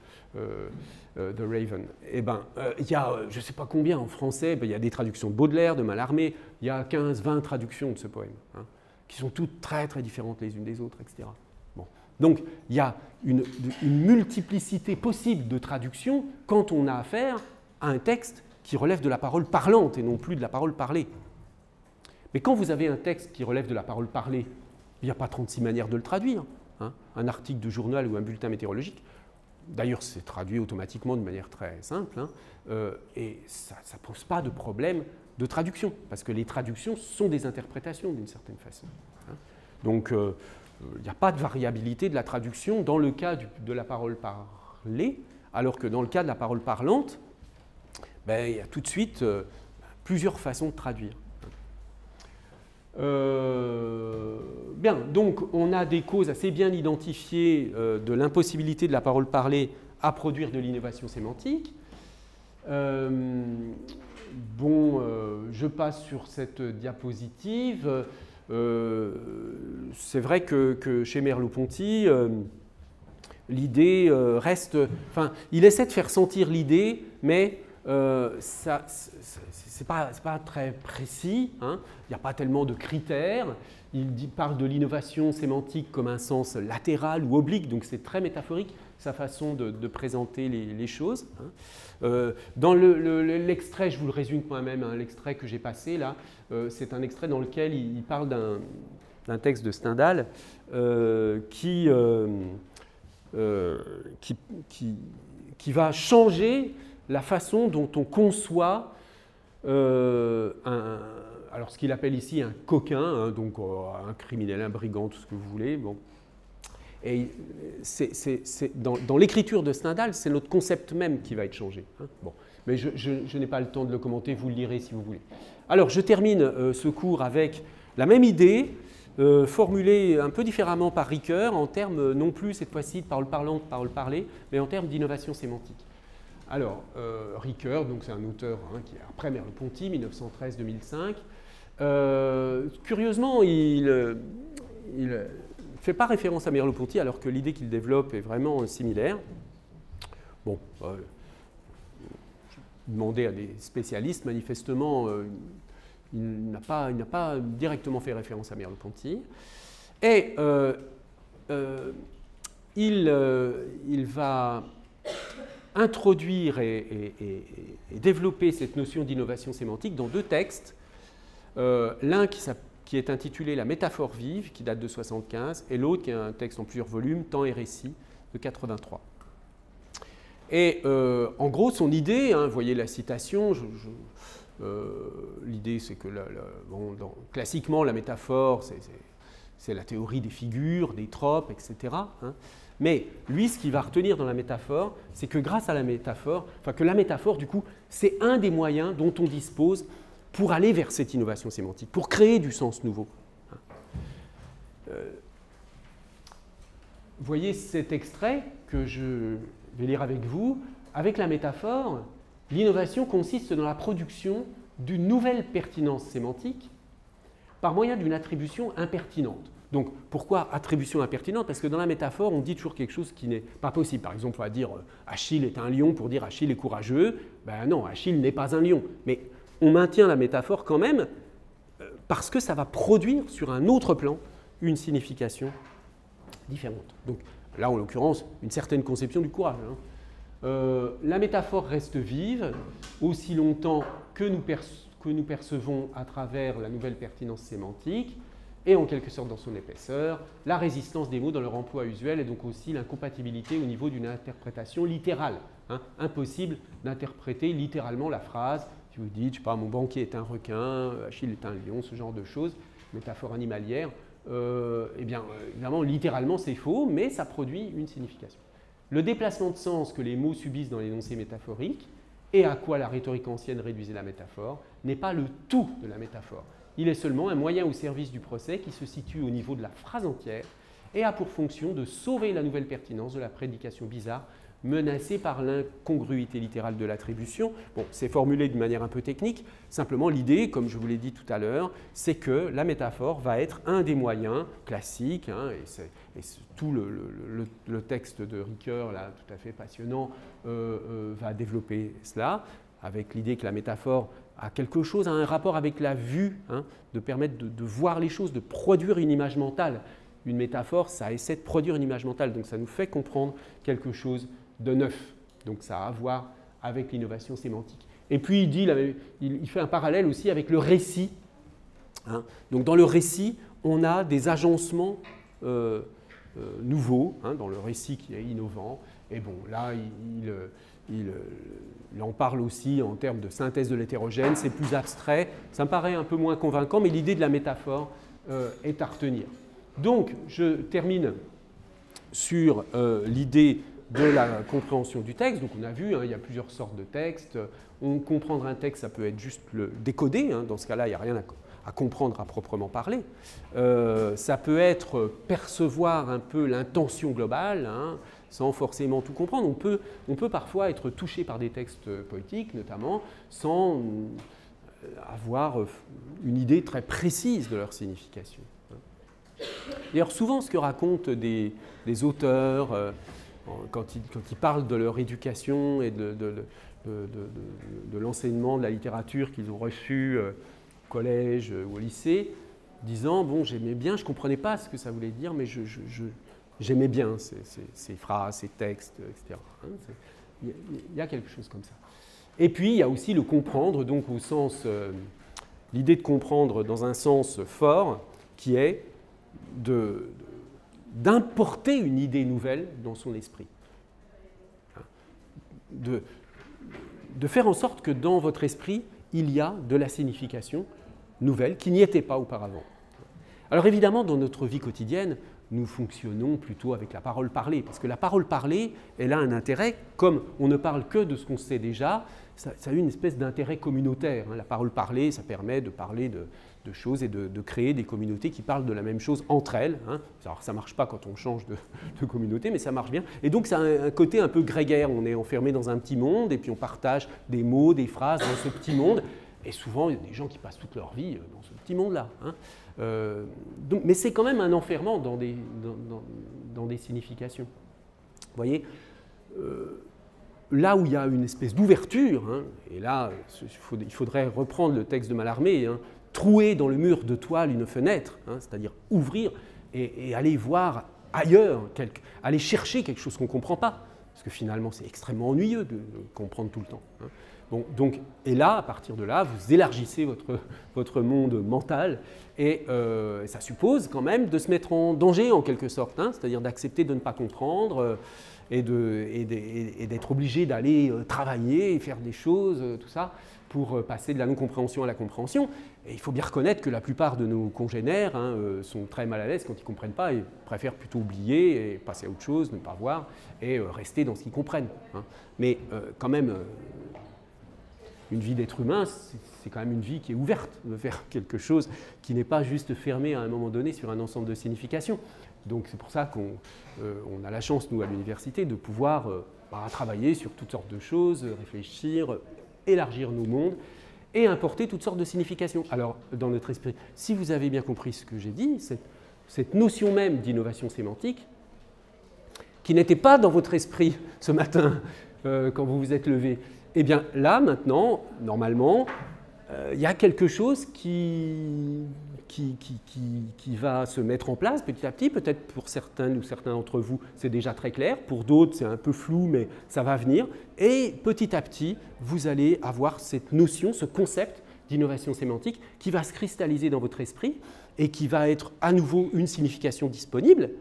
Speaker 1: The Raven. Eh bien, il y a, je ne sais pas combien en français, il y a des traductions de Baudelaire, de Mallarmé, il y a 15-20 traductions de ce poème, hein, qui sont toutes très très différentes les unes des autres, etc. Bon. Donc, il y a une multiplicité possible de traductions quand on a affaire à un texte qui relève de la parole parlante et non plus de la parole parlée. Mais quand vous avez un texte qui relève de la parole parlée, il n'y a pas 36 manières de le traduire. Hein. Un article de journal ou un bulletin météorologique, d'ailleurs, c'est traduit automatiquement de manière très simple, hein, et ça ne pose pas de problème de traduction, parce que les traductions sont des interprétations d'une certaine façon. Hein. Donc, il n'y a pas de variabilité de la traduction dans le cas de la parole parlée, alors que dans le cas de la parole parlante, il y a tout de suite plusieurs façons de traduire. Bien, donc on a des causes assez bien identifiées de l'impossibilité de la parole parlée à produire de l'innovation sémantique. Je passe sur cette diapositive. C'est vrai que chez Merleau-Ponty, l'idée reste... Enfin, il essaie de faire sentir l'idée, mais c'est pas très précis, hein. Il n'y a pas tellement de critères. Il parle de l'innovation sémantique comme un sens latéral ou oblique, donc c'est très métaphorique sa façon de présenter les choses. Hein. Dans l'extrait, je vous le résume moi-même, hein, l'extrait que j'ai passé là, c'est un extrait dans lequel il parle d'un texte de Stendhal qui va changer la façon dont on conçoit alors ce qu'il appelle ici un coquin, hein, donc un criminel, un brigand, tout ce que vous voulez. Bon. Et dans l'écriture de Stendhal, c'est notre concept même qui va être changé. Hein. Bon. Mais je n'ai pas le temps de le commenter, vous le lirez si vous voulez. Alors, je termine ce cours avec la même idée, formulée un peu différemment par Ricoeur, en termes non plus cette fois-ci de parole parlante, parole parlée, mais en termes d'innovation sémantique. Alors, Ricoeur, donc c'est un auteur hein, qui est après Merleau-Ponty, 1913-2005. Curieusement, il ne fait pas référence à Merleau-Ponty, alors que l'idée qu'il développe est vraiment similaire. Bon, demander à des spécialistes, manifestement, il n'a pas directement fait référence à Merleau-Ponty. Et il va introduire et développer cette notion d'innovation sémantique dans deux textes. L'un qui est intitulé « La métaphore vive », qui date de 1975, et l'autre qui est un texte en plusieurs volumes, « Temps et récit », de 1983. Et en gros, son idée, hein, vous voyez la citation, l'idée c'est que classiquement la métaphore, c'est la théorie des figures, des tropes, etc. Hein. Mais lui, ce qu'il va retenir dans la métaphore, c'est que grâce à la métaphore, enfin que la métaphore, du coup, c'est un des moyens dont on dispose pour aller vers cette innovation sémantique, pour créer du sens nouveau. Vous voyez cet extrait que je vais lire avec vous. Avec la métaphore, l'innovation consiste dans la production d'une nouvelle pertinence sémantique par moyen d'une attribution impertinente. Donc, pourquoi attribution impertinente? Parce que dans la métaphore, on dit toujours quelque chose qui n'est pas possible. Par exemple, on va dire Achille est un lion pour dire Achille est courageux. Ben non, Achille n'est pas un lion. Mais on maintient la métaphore quand même parce que ça va produire sur un autre plan une signification différente. Donc là, en l'occurrence, une certaine conception du courage. Hein. La métaphore reste vive aussi longtemps que nous percevons à travers la nouvelle pertinence sémantique et en quelque sorte dans son épaisseur, la résistance des mots dans leur emploi usuel et donc aussi l'incompatibilité au niveau d'une interprétation littérale. Hein. Impossible d'interpréter littéralement la phrase. Si vous dites, je sais pas, mon banquier est un requin, Achille est un lion, ce genre de choses, métaphore animalière, eh bien, évidemment, littéralement, c'est faux, mais ça produit une signification. Le déplacement de sens que les mots subissent dans l'énoncé métaphorique et à quoi la rhétorique ancienne réduisait la métaphore n'est pas le tout de la métaphore. Il est seulement un moyen au service du procès qui se situe au niveau de la phrase entière et a pour fonction de sauver la nouvelle pertinence de la prédication bizarre menacée par l'incongruité littérale de l'attribution. Bon, c'est formulé d'une manière un peu technique. Simplement, l'idée, comme je vous l'ai dit tout à l'heure, c'est que la métaphore va être un des moyens classiques, hein, et tout le texte de Ricoeur, là, tout à fait passionnant, va développer cela, avec l'idée que la métaphore a quelque chose, a un rapport avec la vue, hein, de permettre de voir les choses, de produire une image mentale. Une métaphore, ça essaie de produire une image mentale, donc ça nous fait comprendre quelque chose de neuf. Donc ça a à voir avec l'innovation sémantique. Et puis il fait un parallèle aussi avec le récit. Hein. Donc dans le récit, on a des agencements nouveaux, hein, dans le récit qui est innovant. Et bon, là, il en parle aussi en termes de synthèse de l'hétérogène, c'est plus abstrait, ça me paraît un peu moins convaincant, mais l'idée de la métaphore est à retenir. Donc, je termine sur l'idée de la compréhension du texte. Donc, on a vu, hein, il y a plusieurs sortes de textes. Comprendre un texte, ça peut être juste le décoder. Hein. Dans ce cas-là, il n'y a rien à comprendre à proprement parler. Ça peut être percevoir un peu l'intention globale, hein, sans forcément tout comprendre. On peut parfois être touché par des textes poétiques, notamment, sans avoir une idée très précise de leur signification. D'ailleurs, souvent, ce que racontent des auteurs quand ils parlent de leur éducation et de l'enseignement de la littérature qu'ils ont reçu au collège ou au lycée, disant « bon, j'aimais bien, je ne comprenais pas ce que ça voulait dire, mais j'aimais bien ces phrases, ces textes, etc. » Il y a quelque chose comme ça. Et puis, il y a aussi le comprendre, donc au sens, l'idée de comprendre dans un sens fort, qui est d'importer une idée nouvelle dans son esprit. De faire en sorte que dans votre esprit, il y a de la signification nouvelle qui n'y était pas auparavant. Alors évidemment, dans notre vie quotidienne, nous fonctionnons plutôt avec la parole parlée, parce que la parole parlée, elle a un intérêt, comme on ne parle que de ce qu'on sait déjà, ça a une espèce d'intérêt communautaire. La parole parlée, ça permet de parler de choses et de créer des communautés qui parlent de la même chose entre elles. Alors ça ne marche pas quand on change de communauté, mais ça marche bien. Et donc ça a un côté un peu grégaire, on est enfermé dans un petit monde, et puis on partage des mots, des phrases dans ce petit monde, et souvent il y a des gens qui passent toute leur vie dans ce petit monde-là. Mais c'est quand même un enfermement dans des significations. Vous voyez, là où il y a une espèce d'ouverture, et là il faudrait reprendre le texte de Mallarmé, trouer dans le mur de toile une fenêtre, c'est-à-dire ouvrir et aller voir ailleurs, aller chercher quelque chose qu'on ne comprend pas, parce que finalement c'est extrêmement ennuyeux de comprendre tout le temps. Bon, donc, et là, à partir de là, vous élargissez votre monde mental et ça suppose quand même de se mettre en danger en quelque sorte, c'est-à-dire d'accepter de ne pas comprendre et d'être obligé d'aller travailler et faire des choses, tout ça, pour passer de la non-compréhension à la compréhension. Et il faut bien reconnaître que la plupart de nos congénères sont très mal à l'aise quand ils ne comprennent pas et préfèrent plutôt oublier et passer à autre chose, ne pas voir et rester dans ce qu'ils comprennent. Mais quand même, une vie d'être humain, c'est quand même une vie qui est ouverte vers quelque chose qui n'est pas juste fermé à un moment donné sur un ensemble de significations. Donc c'est pour ça qu'on a la chance, nous, à l'université, de pouvoir travailler sur toutes sortes de choses, réfléchir, élargir nos mondes et importer toutes sortes de significations. Alors, dans notre esprit, si vous avez bien compris ce que j'ai dit, cette notion même d'innovation sémantique, qui n'était pas dans votre esprit ce matin quand vous vous êtes levé, eh bien là, maintenant, normalement, il y a quelque chose qui va se mettre en place petit à petit. Peut-être pour certains ou certains d'entre vous, c'est déjà très clair. Pour d'autres, c'est un peu flou, mais ça va venir. Et petit à petit, vous allez avoir cette notion, ce concept d'innovation sémantique qui va se cristalliser dans votre esprit et qui va être à nouveau une signification disponible.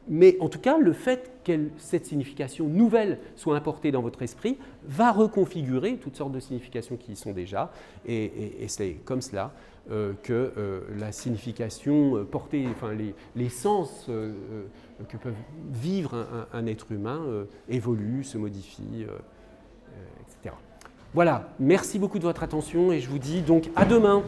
Speaker 1: Mais en tout cas, le fait que cette signification nouvelle soit importée dans votre esprit va reconfigurer toutes sortes de significations qui y sont déjà. Et c'est comme cela que la signification portée, enfin les sens que peuvent vivre un être humain évoluent, se modifient, etc. Voilà, merci beaucoup de votre attention et je vous dis donc à demain.